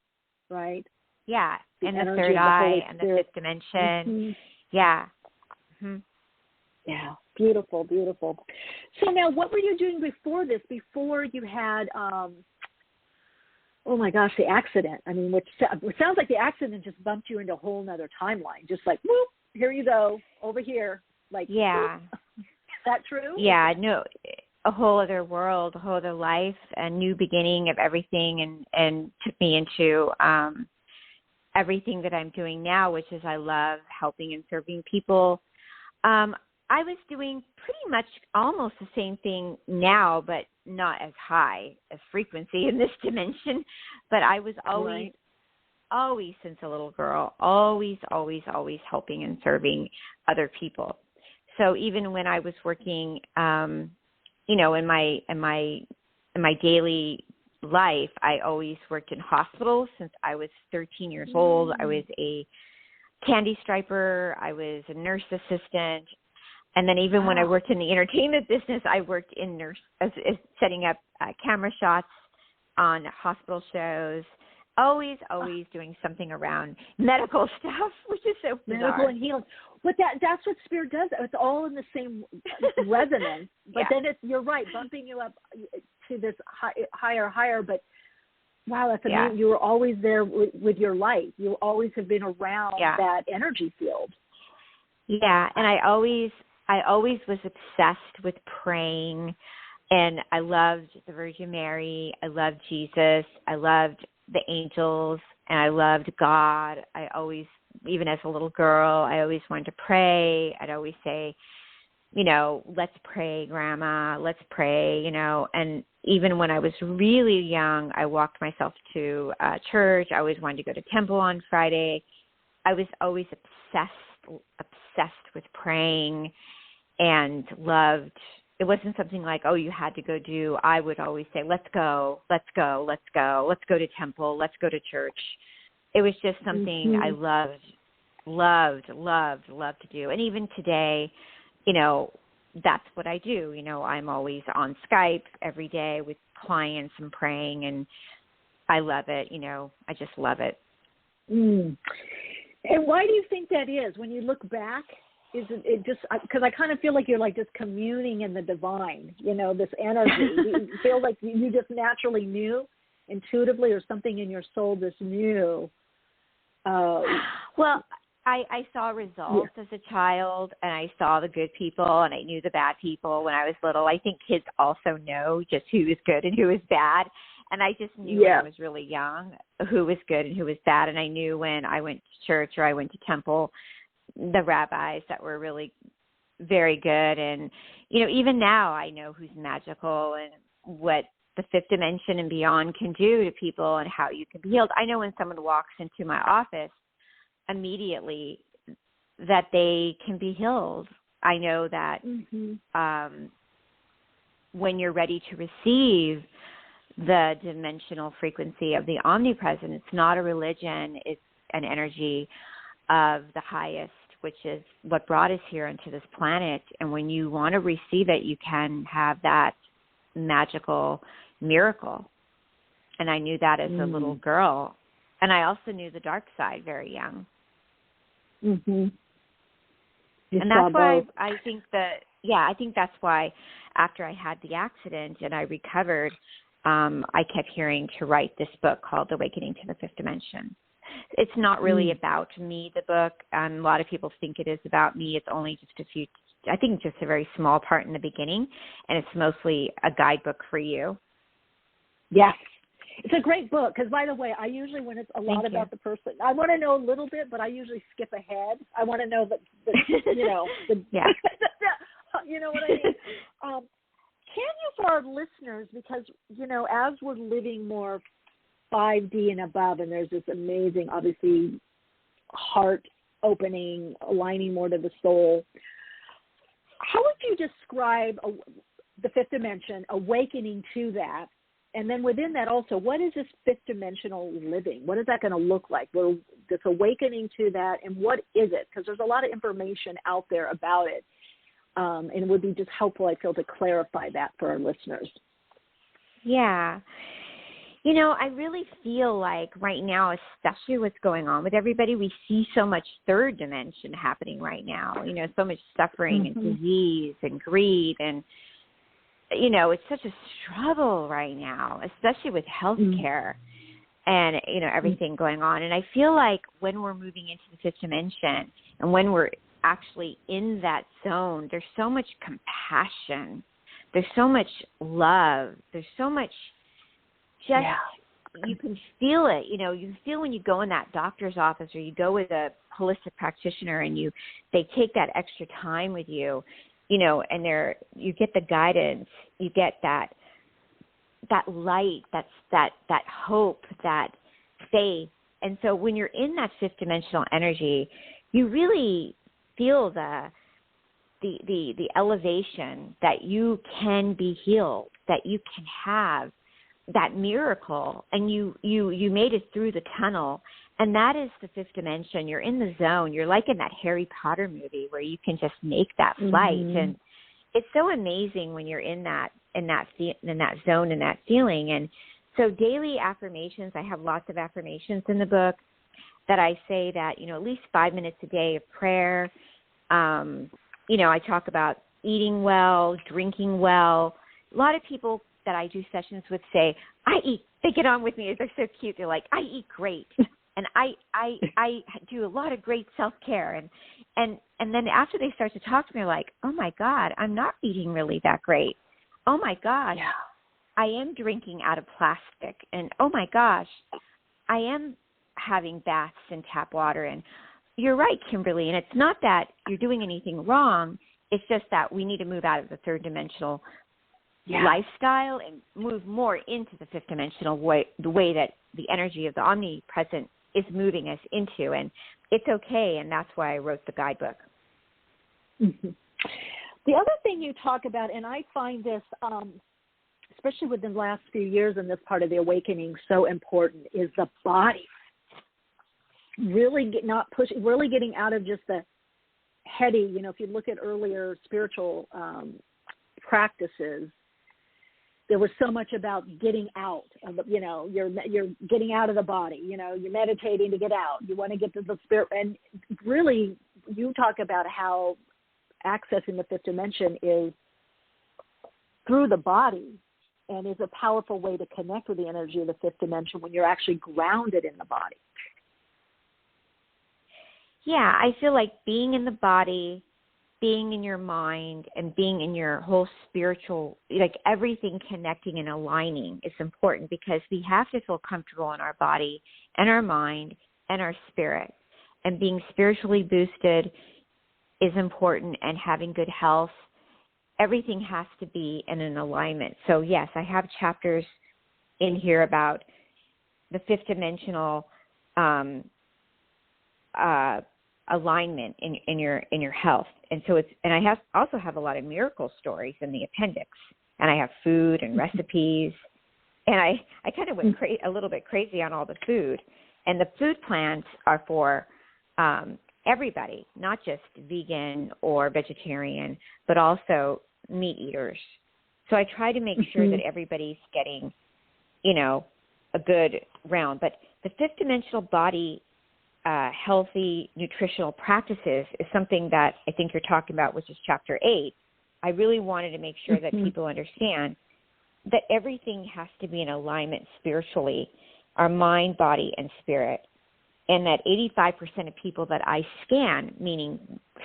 right? Yeah, and the third eye and the fifth dimension. Yeah. Yeah, beautiful, beautiful. So now what were you doing before this, before you had, the accident? I mean, which sounds like the accident just bumped you into a whole nother timeline, just like, whoop, here you go, over here. Like, yeah. Is that true? Yeah, no, a whole other world, a whole other life, a new beginning of everything, and took me into everything that I'm doing now, which is I love helping and serving people. I was doing pretty much almost the same thing now, but not as high as frequency in this dimension. But I was always since a little girl, always helping and serving other people. So even when I was working, in my daily life, I always worked in hospitals since I was 13 years old. I was a candy striper. I was a nurse assistant. And then even when I worked in the entertainment business, I worked in setting up camera shots on hospital shows. Always doing something around medical stuff, which is so bizarre. Medical and healing. But that's what Spirit does. It's all in the same resonance. But then you're right, bumping you up to this higher. But wow, that's amazing. You were always there with your light. You always have been around that energy field. Yeah, and I always was obsessed with praying And I loved the Virgin Mary. I loved Jesus. I loved the angels, and I loved God. I always, even as a little girl, I always wanted to pray. I'd always say, you know, let's pray, Grandma, let's pray, you know. And even when I was really young, I walked myself to church. I always wanted to go to temple on Friday. I was always obsessed with praying and loved. It wasn't something like, oh, you had to go do. I would always say, let's go to temple, let's go to church. It was just something I loved to do. And even today, you know, that's what I do. You know, I'm always on Skype every day with clients and praying, and I love it. You know, I just love it. And why do you think that is? When you look back, is it just because I kind of feel like you're like just communing in the divine, you know, this energy. You feel like you just naturally knew intuitively, or something in your soul just knew? Well, I saw results as a child, and I saw the good people, and I knew the bad people when I was little. I think kids also know just who is good and who is bad. And I just knew when I was really young who was good and who was bad. And I knew when I went to church or I went to temple, the rabbis that were really very good. And, you know, even now I know who's magical and what the fifth dimension and beyond can do to people and how you can be healed. I know when someone walks into my office immediately that they can be healed. I know that when you're ready to receive the dimensional frequency of the omnipresent, it's not a religion, it's an energy of the highest, which is what brought us here onto this planet. And when you want to receive it, you can have that magical miracle. And I knew that as a little girl. And I also knew the dark side very young. And that's why I think I think that's why after I had the accident and I recovered, I kept hearing to write this book called Awakening to the Fifth Dimension. It's not really about me, the book. A lot of people think it is about me. It's only just just a very small part in the beginning, and it's mostly a guidebook for you. Yes. It's a great book because, by the way, I usually, when it's a lot about the person, I want to know a little bit, but I usually skip ahead. I want to know you know, you know what I mean? Can you, for our listeners, because, you know, as we're living more 5D and above, and there's this amazing, obviously, heart opening, aligning more to the soul, how would you describe the fifth dimension, awakening to that? And then within that also, what is this fifth dimensional living? What is that going to look like? Well, this awakening to that, and what is it? Because there's a lot of information out there about it. And it would be just helpful, I feel, to clarify that for our listeners. Yeah. You know, I really feel like right now, especially what's going on with everybody, we see so much third dimension happening right now. You know, so much suffering and disease and greed, and, you know, it's such a struggle right now, especially with healthcare and, you know, everything going on. And I feel like when we're moving into the fifth dimension and when we're actually in that zone, there's so much compassion, there's so much love, there's so much you can feel it. You know, you feel when you go in that doctor's office or you go with a holistic practitioner and they take that extra time with you, you know, and you get the guidance, you get that light, that hope, that faith. And so when you're in that fifth dimensional energy, you really feel the elevation that you can be healed, that you can have that miracle, and you made it through the tunnel. And that is the fifth dimension. You're in the zone. You're like in that Harry Potter movie where you can just make that flight. And it's so amazing when you're in that zone, in that feeling. And so daily affirmations, I have lots of affirmations in the book that I say that, you know, at least 5 minutes a day of prayer. You know, I talk about eating well, drinking well. A lot of people that I do sessions with say, they get on with me. They're so cute. They're like, I eat great. And I do a lot of great self-care. And then after they start to talk to me, they're like, oh my God, I'm not eating really that great. oh my gosh, I am drinking out of plastic, and oh my gosh, I am having baths in tap water. And you're right, Kimberly, and it's not that you're doing anything wrong. It's just that we need to move out of the third dimensional lifestyle and move more into the fifth dimensional way, the way that the energy of the omnipresent is moving us into. And it's okay, and that's why I wrote the guidebook. Mm-hmm. The other thing you talk about, and I find this, especially within the last few years in this part of the awakening, so important, is the body. Really really getting out of just the heady, if you look at earlier spiritual practices, there was so much about getting out of the, you're getting out of the body, you're meditating to get out. You want to get to the spirit. And really, you talk about how accessing the fifth dimension is through the body and is a powerful way to connect with the energy of the fifth dimension when you're actually grounded in the body. Yeah, I feel like being in the body, being in your mind, and being in your whole spiritual, like everything connecting and aligning is important, because we have to feel comfortable in our body and our mind and our spirit. And being spiritually boosted is important, and having good health. Everything has to be in an alignment. So yes, I have chapters in here about the fifth dimensional alignment in your health. And so I also have a lot of miracle stories in the appendix, and I have food and recipes, and I kind of went a little bit crazy on all the food. And the food plans are for everybody, not just vegan or vegetarian, but also meat eaters. So I try to make sure that everybody's getting, a good round. But the fifth dimensional body healthy nutritional practices is something that I think you're talking about, which is chapter 8. I really wanted to make sure that people understand that everything has to be in alignment spiritually, our mind, body, and spirit. And that 85% of people that I scan, meaning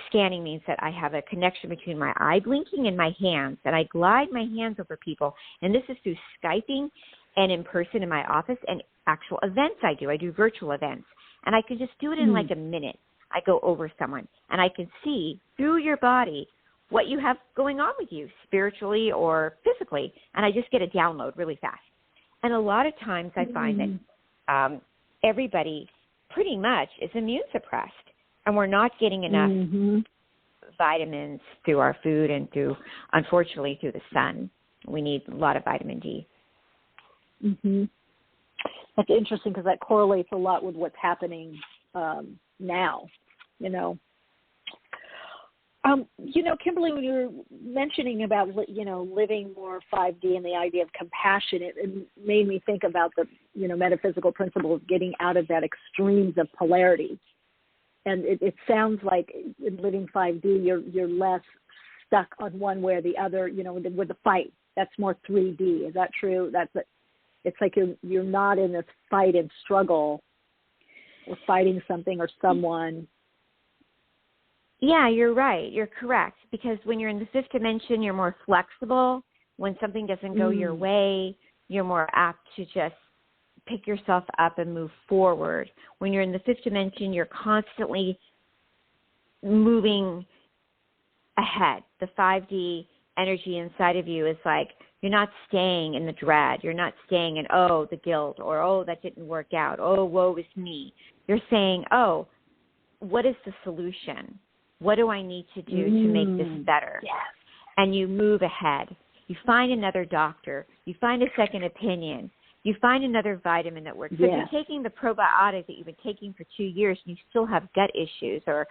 scanning means that I have a connection between my eye blinking and my hands, and I glide my hands over people. And this is through Skyping and in person in my office and actual events I do. I do virtual events. And I can just do it in like a minute. I go over someone, and I can see through your body what you have going on with you spiritually or physically, and I just get a download really fast. And a lot of times I find that everybody pretty much is immune suppressed, and we're not getting enough vitamins through our food and unfortunately, through the sun. We need a lot of vitamin D. Mm-hmm. That's interesting, because that correlates a lot with what's happening now, Kimberly, when you were mentioning about, living more 5D and the idea of compassion, it made me think about the, metaphysical principle of getting out of that extremes of polarity. And it sounds like in living 5D, you're less stuck on one way or the other, with the fight. That's more 3D. Is that true? It's like you're not in this fight and struggle or fighting something or someone. Yeah, you're right. You're correct. Because when you're in the fifth dimension, you're more flexible. When something doesn't go your way, you're more apt to just pick yourself up and move forward. When you're in the fifth dimension, you're constantly moving ahead. The 5D energy inside of you is like, you're not staying in the dread. You're not staying in, the guilt, or, that didn't work out. Oh, woe is me. You're saying, what is the solution? What do I need to do to make this better? Yes. And you move ahead. You find another doctor. You find a second opinion. You find another vitamin that works. Yes. So if you're taking the probiotic that you've been taking for 2 years and you still have gut issues or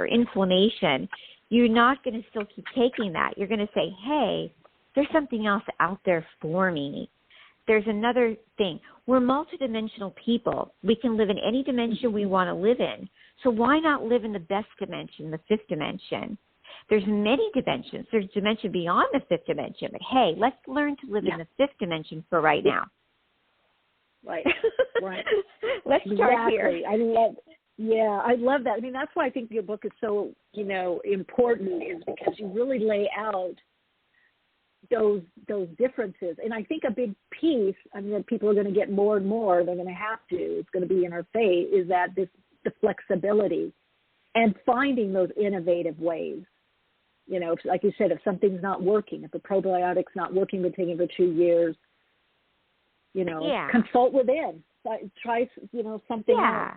inflammation, you're not going to still keep taking that. You're going to say, hey, there's something else out there for me. There's another thing. We're multidimensional people. We can live in any dimension we want to live in. So why not live in the best dimension, the fifth dimension? There's many dimensions. There's a dimension beyond the fifth dimension. But, hey, let's learn to live in the fifth dimension for right now. Right. Let's start here. I love that. I mean, that's why I think your book is so, important, is because you really lay out those differences. And I think a big piece, I mean, that people are going to get more and more, they're going to have to, it's going to be in our fate, is that the flexibility and finding those innovative ways. You know, like you said, if something's not working, if the probiotic's not working, been taking for 2 years, you know, consult within. Try, you know, something else.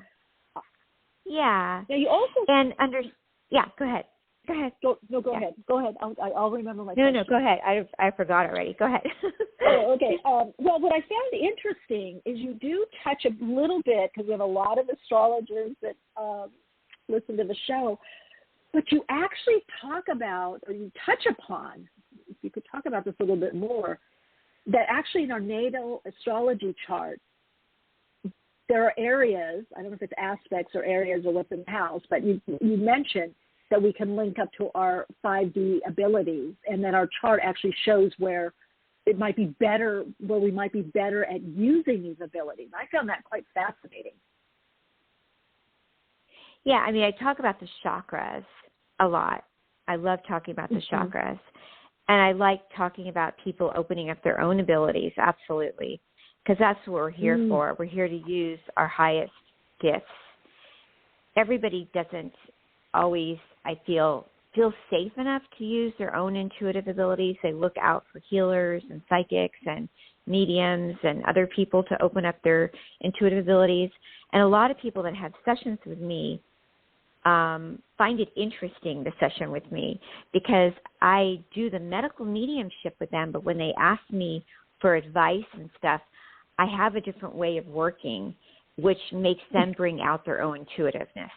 Yeah. Now you also go ahead. Go ahead. Go ahead. Go ahead. I'll remember my question. No, go ahead. I forgot already. Go ahead. Oh, okay. Well, what I found interesting is you do touch a little bit, because we have a lot of astrologers that listen to the show, but you actually talk about, or you touch upon, if you could talk about this a little bit more, that actually in our natal astrology chart, there are areas, I don't know if it's aspects or areas or what's in the house, but you mentioned that we can link up to our 5D abilities, and that our chart actually shows where it might be better, where we might be better at using these abilities. I found that quite fascinating. Yeah, I mean, I talk about the chakras a lot. I love talking about the chakras. And I like talking about people opening up their own abilities, absolutely, because that's what we're here for. We're here to use our highest gifts. Everybody doesn't always, I feel safe enough to use their own intuitive abilities. They look out for healers and psychics and mediums and other people to open up their intuitive abilities. And a lot of people that have sessions with me find it interesting, the session with me, because I do the medical mediumship with them, but when they ask me for advice and stuff, I have a different way of working, which makes them bring out their own intuitiveness.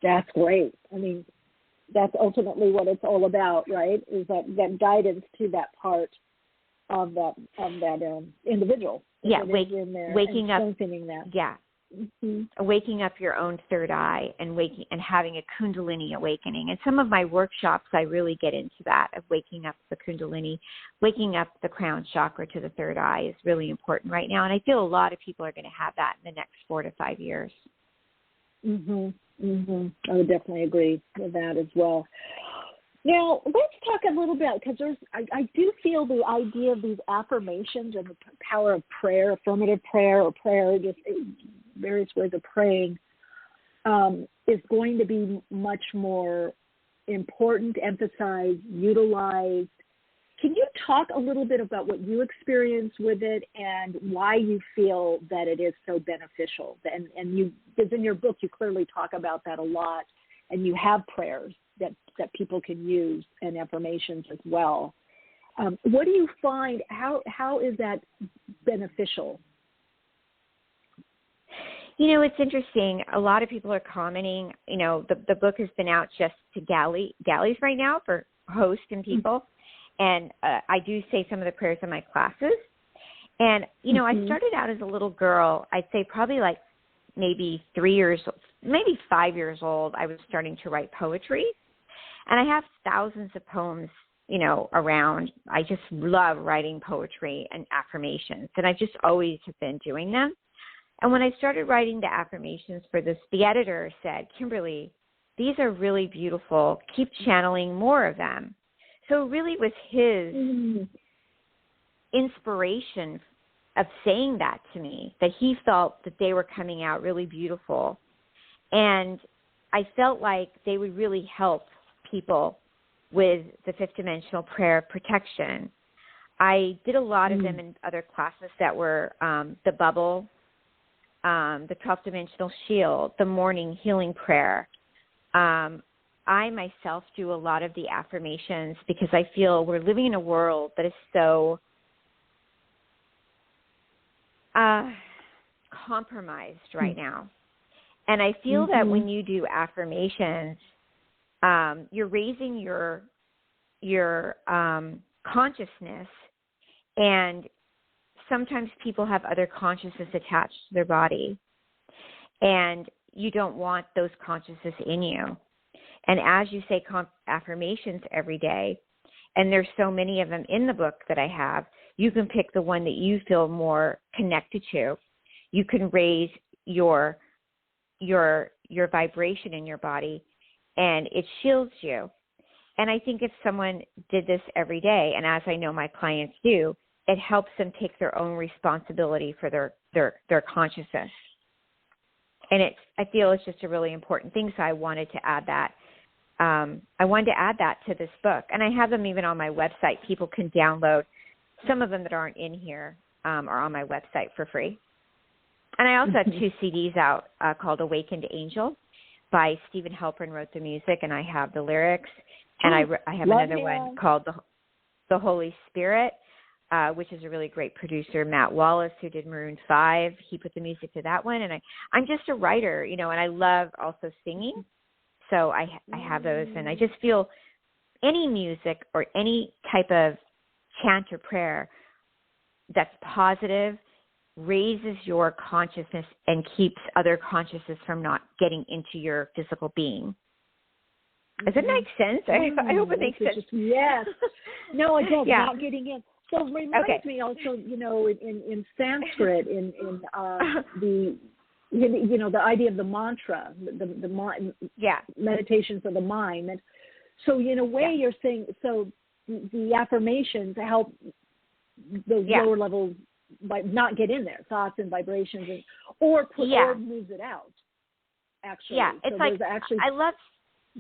That's great. I mean, that's ultimately what it's all about, right? Is that guidance to that part of that individual. Yeah, waking up, strengthening that. Yeah, waking up your own third eye and having a Kundalini awakening. And some of my workshops, I really get into that, of waking up the Kundalini, waking up the crown chakra to the third eye is really important right now. And I feel a lot of people are going to have that in the next 4 to 5 years. I would definitely agree with that as well. Now, let's talk a little bit, because I do feel the idea of these affirmations and the power of prayer, affirmative prayer, or prayer, just various ways of praying, is going to be much more important, emphasized, utilized. Can you talk a little bit about what you experience with it and why you feel that it is so beneficial? And you, because in your book, you clearly talk about that a lot, and you have prayers that people can use and affirmations as well. What do you find, how is that beneficial? You know, it's interesting. A lot of people are commenting, you know, the book has been out just to galleys right now for hosts and people. And I do say some of the prayers in my classes. And, you know, I started out as a little girl, I'd say probably like maybe 3 years, maybe 5 years old, I was starting to write poetry. And I have thousands of poems, you know, around. I just love writing poetry and affirmations. And I just always have been doing them. And when I started writing the affirmations for this, the editor said, Kimberly, these are really beautiful. Keep channeling more of them. So it really was his inspiration of saying that to me, that he felt that they were coming out really beautiful. And I felt like they would really help people with the fifth dimensional prayer protection. I did a lot of them in other classes that were the bubble, the 12th dimensional shield, the morning healing prayer. I myself do a lot of the affirmations because I feel we're living in a world that is so compromised right now. And I feel that when you do affirmations, you're raising your consciousness, and sometimes people have other consciousness attached to their body, and you don't want those consciousness in you. And as you say affirmations every day, and there's so many of them in the book that I have, you can pick the one that you feel more connected to. You can raise your vibration in your body, and it shields you. And I think if someone did this every day, and as I know my clients do, it helps them take their own responsibility for their consciousness. And I feel it's just a really important thing, so I wanted to add that. I wanted to add that to this book. And I have them even on my website. People can download. Some of them that aren't in here are on my website for free. And I also have 2 CDs out called Awakened Angel by Stephen Halpern, wrote the music, and I have the lyrics. And I have another one called The Holy Spirit, which is a really great producer, Matt Wallace, who did Maroon 5. He put the music to that one. And I'm just a writer, and I love also singing. So I have those. And I just feel any music or any type of chant or prayer that's positive raises your consciousness and keeps other consciousness from not getting into your physical being. Does it make sense? I hope it makes sense. Yes. No, it does. Yeah. Not getting in. So it reminds me also, in Sanskrit, in the idea of the mantra, the meditations of the mind. And so in a way you're saying, so the affirmations help those lower levels not get in there, thoughts and vibrations, or moves it out. Actually, it's so I love.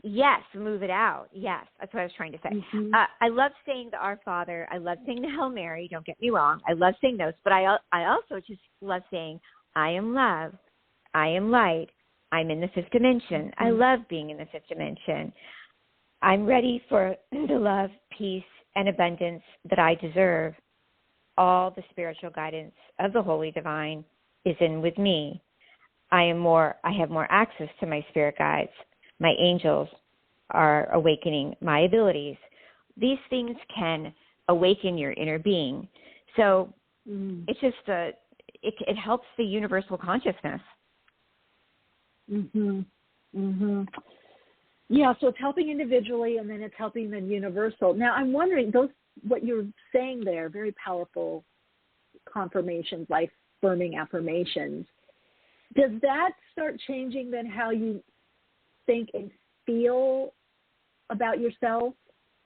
Yes, move it out. Yes, that's what I was trying to say. Mm-hmm. I love saying the Our Father. I love saying the Hail Mary. Don't get me wrong. I love saying those, but I also just love saying I am love. I am light. I'm in the 5th dimension. I love being in the 5th dimension. I'm ready for the love, peace, and abundance that I deserve. All the spiritual guidance of the Holy Divine is in with me. I have more access to my spirit guides. My angels are awakening my abilities. These things can awaken your inner being. So it's just it helps the universal consciousness. Mhm. Mhm. Yeah, so it's helping individually, and then it's helping the universal. Now, I'm wondering, what you're saying there, very powerful confirmations, life-affirming affirmations. Does that start changing then how you think and feel about yourself?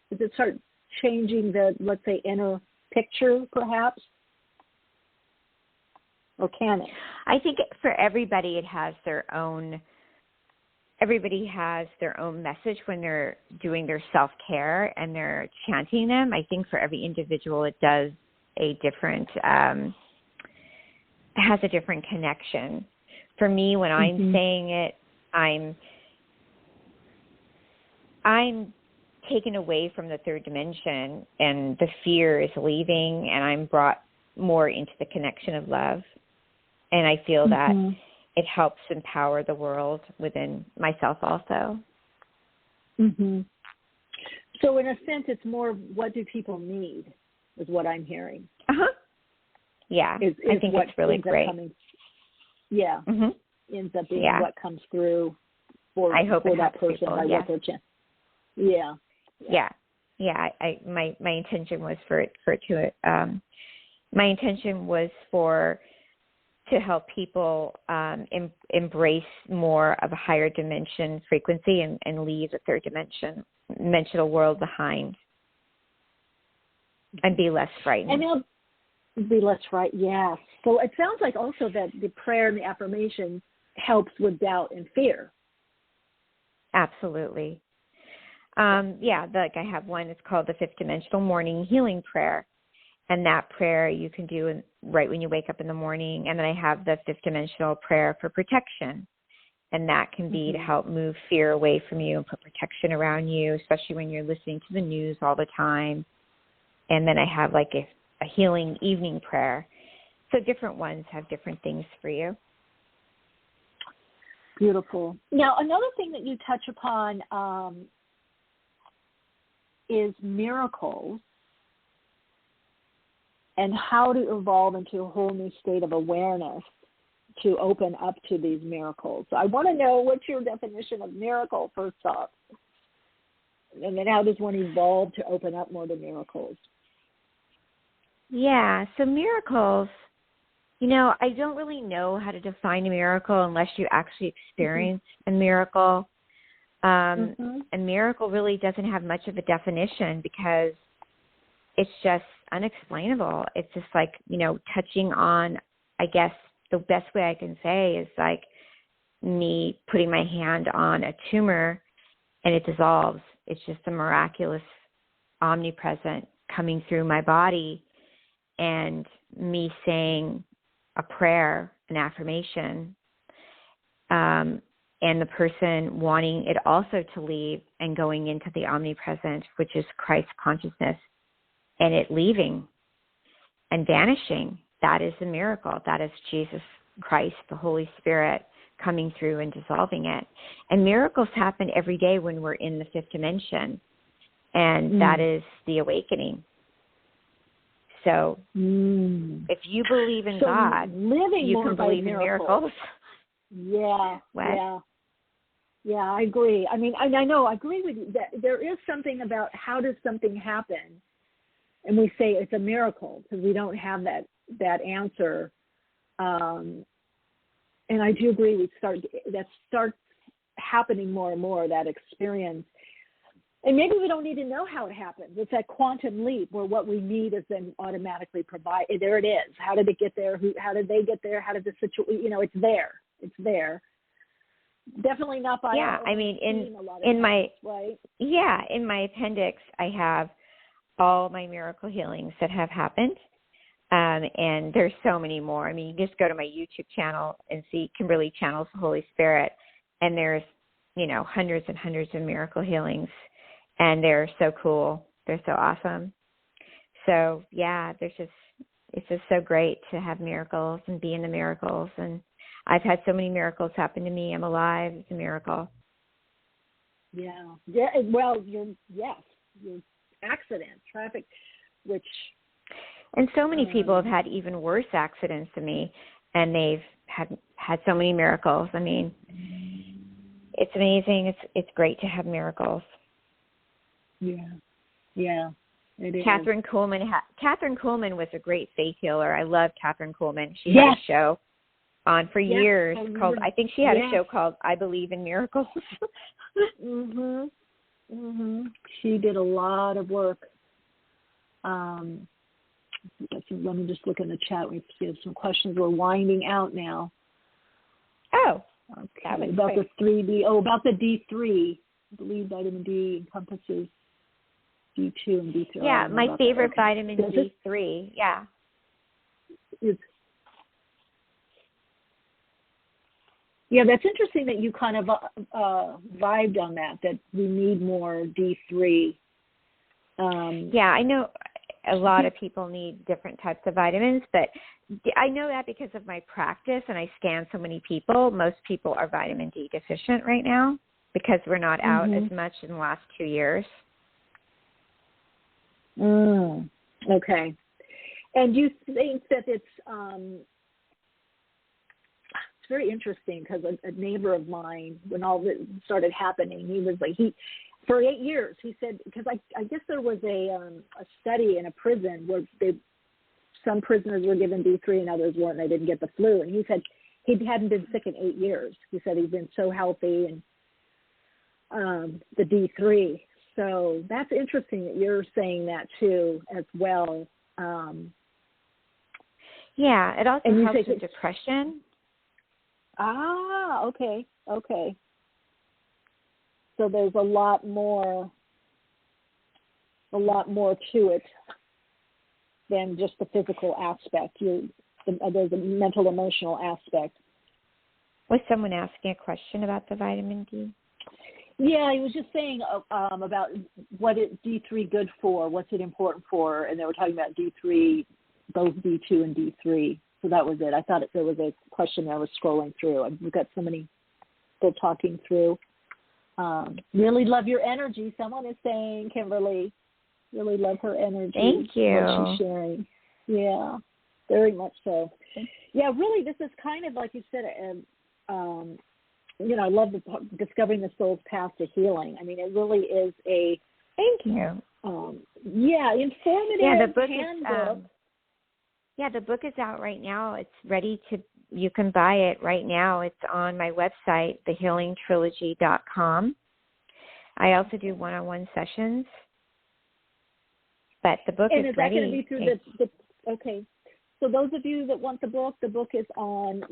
Does it start changing the, let's say, inner picture, perhaps? Or can it? I think for everybody, it has everybody has their own message when they're doing their self-care and they're chanting them. I think for every individual, it does a different, has a different connection. For me, when I'm saying it, I'm taken away from the 3rd dimension, and the fear is leaving, and I'm brought more into the connection of love. And I feel that it helps empower the world within myself also. Mm-hmm. So in a sense, it's more, what do people need, is what I'm hearing. Yeah, I think it's really great. Ends up being what comes through for that person people, by what they're chanting. Yeah. My intention was to help people embrace more of a higher dimension frequency and leave the 3rd dimensional world behind, and be less frightened. And they'll be less frightened. Yes. So it sounds like also that the prayer and the affirmation helps with doubt and fear. Absolutely. Like I have one, it's called the 5th Dimensional Morning Healing Prayer. And that prayer you can do right when you wake up in the morning. And then I have the 5th Dimensional Prayer for protection. And that can be to help move fear away from you and put protection around you, especially when you're listening to the news all the time. And then I have like a healing evening prayer. So different ones have different things for you. Beautiful. Now, another thing that you touch upon is miracles and how to evolve into a whole new state of awareness to open up to these miracles. So I want to know, what's your definition of miracle, first off? And then how does one evolve to open up more to miracles? Yeah, so miracles, I don't really know how to define a miracle unless you actually experience a miracle. A miracle really doesn't have much of a definition because it's just unexplainable. It's just like, touching on, I guess the best way I can say is like me putting my hand on a tumor and it dissolves. It's just a miraculous, omnipresent coming through my body, and me saying a prayer, an affirmation, and the person wanting it also to leave and going into the omnipresent, which is Christ consciousness, and it leaving and vanishing. That is a miracle. That is Jesus Christ, the Holy Spirit, coming through and dissolving it. And miracles happen every day when we're in the fifth dimension, and that is the awakening. So if you believe in God, you can believe in miracles. Yeah, yeah, I agree. I mean, I know, I agree with you that there is something about how does something happen, and we say it's a miracle because we don't have that answer. And I do agree that starts happening more and more, that experience. And maybe we don't need to know how it happens. It's that quantum leap where what we need is then automatically provided. There it is. How did it get there? How did they get there? How did the situation, it's there. It's there. Definitely not by. Yeah, I mean, in my appendix, I have all my miracle healings that have happened. And there's so many more. I mean, you just go to my YouTube channel and see Kimberly Channels the Holy Spirit, and there's, hundreds and hundreds of miracle healings, and they're so cool. They're so awesome. So yeah, it's just so great to have miracles and be in the miracles. And I've had so many miracles happen to me. I'm alive. It's a miracle. Yeah. Yeah. Well, your accident, traffic, which. And so many people have had even worse accidents than me, and they've had so many miracles. I mean, it's amazing. It's great to have miracles. Yeah, it is. Catherine Kuhlman was a great faith healer. I love Catherine Kuhlman. She had a show on for years called. I think she had a show called "I Believe in Miracles." She did a lot of work. Let me just look in the chat. We have some questions. We're winding out now. Oh, okay. About the 3D. Oh, about the D3. I believe vitamin D encompasses D2 and D3. Yeah, my favorite vitamin D3. Yeah. Yeah, that's interesting that you kind of vibed on that we need more D3. Yeah, I know a lot of people need different types of vitamins, but I know that because of my practice, and I scan so many people. Most people are vitamin D deficient right now because we're not out as much in the last 2 years. Okay. And you think that it's very interesting because a neighbor of mine, when all this started happening, he was like, for 8 years, he said, because I guess there was a study in a prison where some prisoners were given D3 and others weren't, and they didn't get the flu. And he said he hadn't been sick in 8 years. He said he'd been so healthy, and the D3. So that's interesting that you're saying that too as well. Yeah, it also helps with depression. Ah, okay. So there's a lot more to it than just the physical aspect. There's a mental, emotional aspect. Was someone asking a question about the vitamin D? Yeah, he was just saying about what is D3 good for, what's it important for, and they were talking about D3, both D2 and D3. So that was it. I thought there was a question I was scrolling through. We've got so many people talking through. Really love your energy. Someone is saying, Kimberly, really love her energy. Thank you. What she's sharing. Yeah, very much so. Yeah, really, this is kind of like you said. I love discovering the soul's path to healing. I mean, it really is a. Thank you. Informative. Yeah, the book handbook. The book is out right now. It's ready to. You can buy it right now. It's on my website, thehealingtrilogy.com. I also do one-on-one sessions. But the book is ready. And is that going to be through the okay. So those of you that want the book is on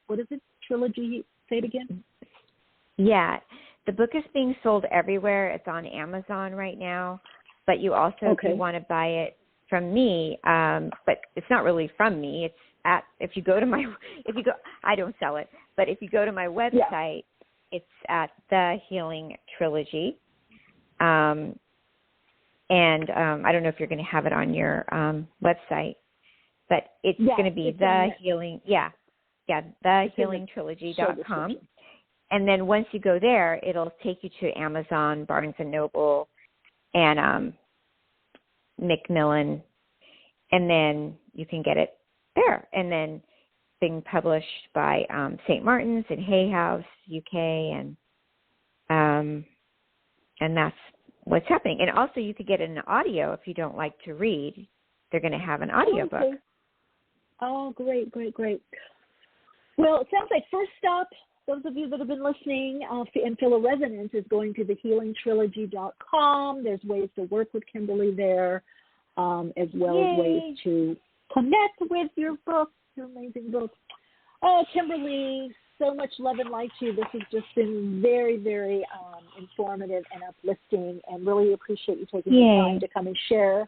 what is it? Trilogy? Say it again. Yeah. The book is being sold everywhere. It's on Amazon right now. But you also, if you want to buy it from me, but it's not really from me. It's if you go, I don't sell it, but if you go to my website, it's at The Healing Trilogy. And I don't know if you're going to have it on your website, but it's going to be thehealingtrilogy.com. And then once you go there, it'll take you to Amazon, Barnes & Noble, and Macmillan, and then you can get it there. And then being published by St. Martin's and Hay House, UK, and that's what's happening. And also you could get an audio if you don't like to read. They're going to have an audio book. Oh, great. Well, it sounds like first stop, those of you that have been listening and feel a resonance, is going to thehealingtrilogy.com. There's ways to work with Kimberly there, as well as ways to connect with your book, your amazing book. Oh, Kimberly, so much love and light to you. This has just been very, very informative and uplifting, and really appreciate you taking the time to come and share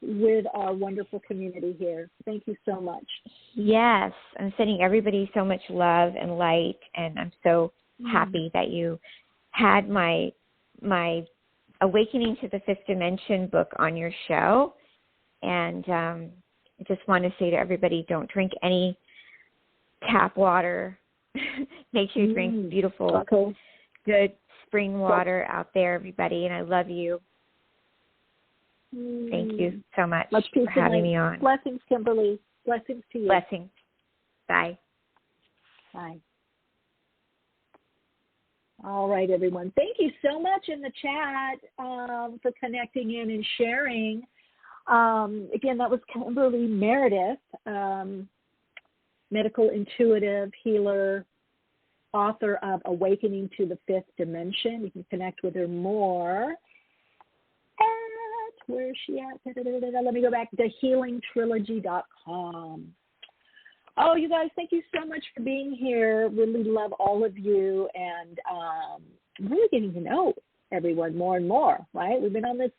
with our wonderful community here. Thank you so much. Yes, I'm sending everybody so much love and light, and I'm so happy that you had my Awakening to the Fifth Dimension book on your show. And I just want to say to everybody, don't drink any tap water. Make sure you drink beautiful, good spring water out there, everybody. And I love you. Thank you so much for having me on. Blessings, Kimberly. Blessings to you. Blessings. Bye. Bye. All right, everyone. Thank you so much in the chat for connecting in and sharing. Again, that was Kimberly Meredith, medical intuitive healer, author of Awakening to the Fifth Dimension. You can connect with her more at, where is she at? Let me go back, thehealingtrilogy.com. Oh, you guys, thank you so much for being here. Really love all of you, and I'm really getting to know everyone more and more, right? We've been on this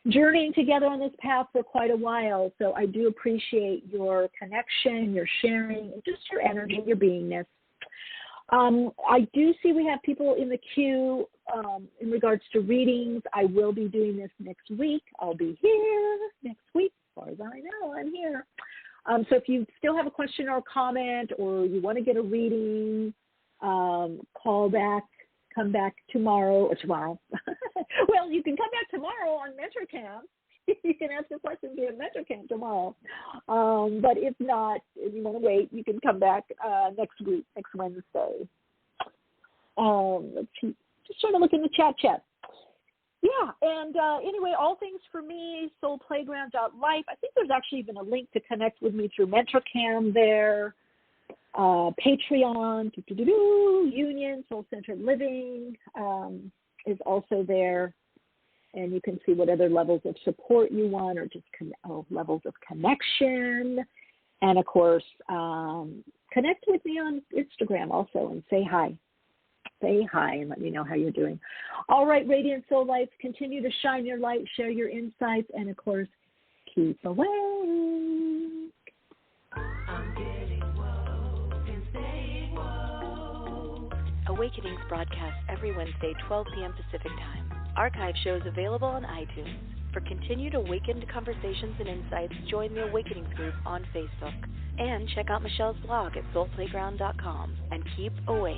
journeying together on this path for quite a while, so I do appreciate your connection, your sharing, and just your energy, your beingness. I do see we have people in the queue in regards to readings. I will be doing this next week. I'll be here next week, as far as I know, I'm here. So if you still have a question or a comment, or you want to get a reading, call back, come back tomorrow. Well, you can come back tomorrow on MentorCamp. You can ask your questions here at MentorCamp tomorrow. But if not, if you want to wait, you can come back next week, next Wednesday. Let's see. Just trying to look in the chat. Yeah, and anyway, all things for me, soulplayground.life. I think there's actually even a link to connect with me through MentorCam there. Patreon, Union, Soul-Centered Living is also there. And you can see what other levels of support you want, or just levels of connection. And, of course, connect with me on Instagram also and say hi. Say hi and let me know how you're doing. All right, Radiant Soul Lights, continue to shine your light, share your insights, and, of course, keep awake. Awakenings broadcasts every Wednesday, 12 p.m. Pacific Time. Archive shows available on iTunes. For continued awakened conversations and insights, join the Awakenings group on Facebook. And check out Michelle's blog at soulplayground.com. And keep awake.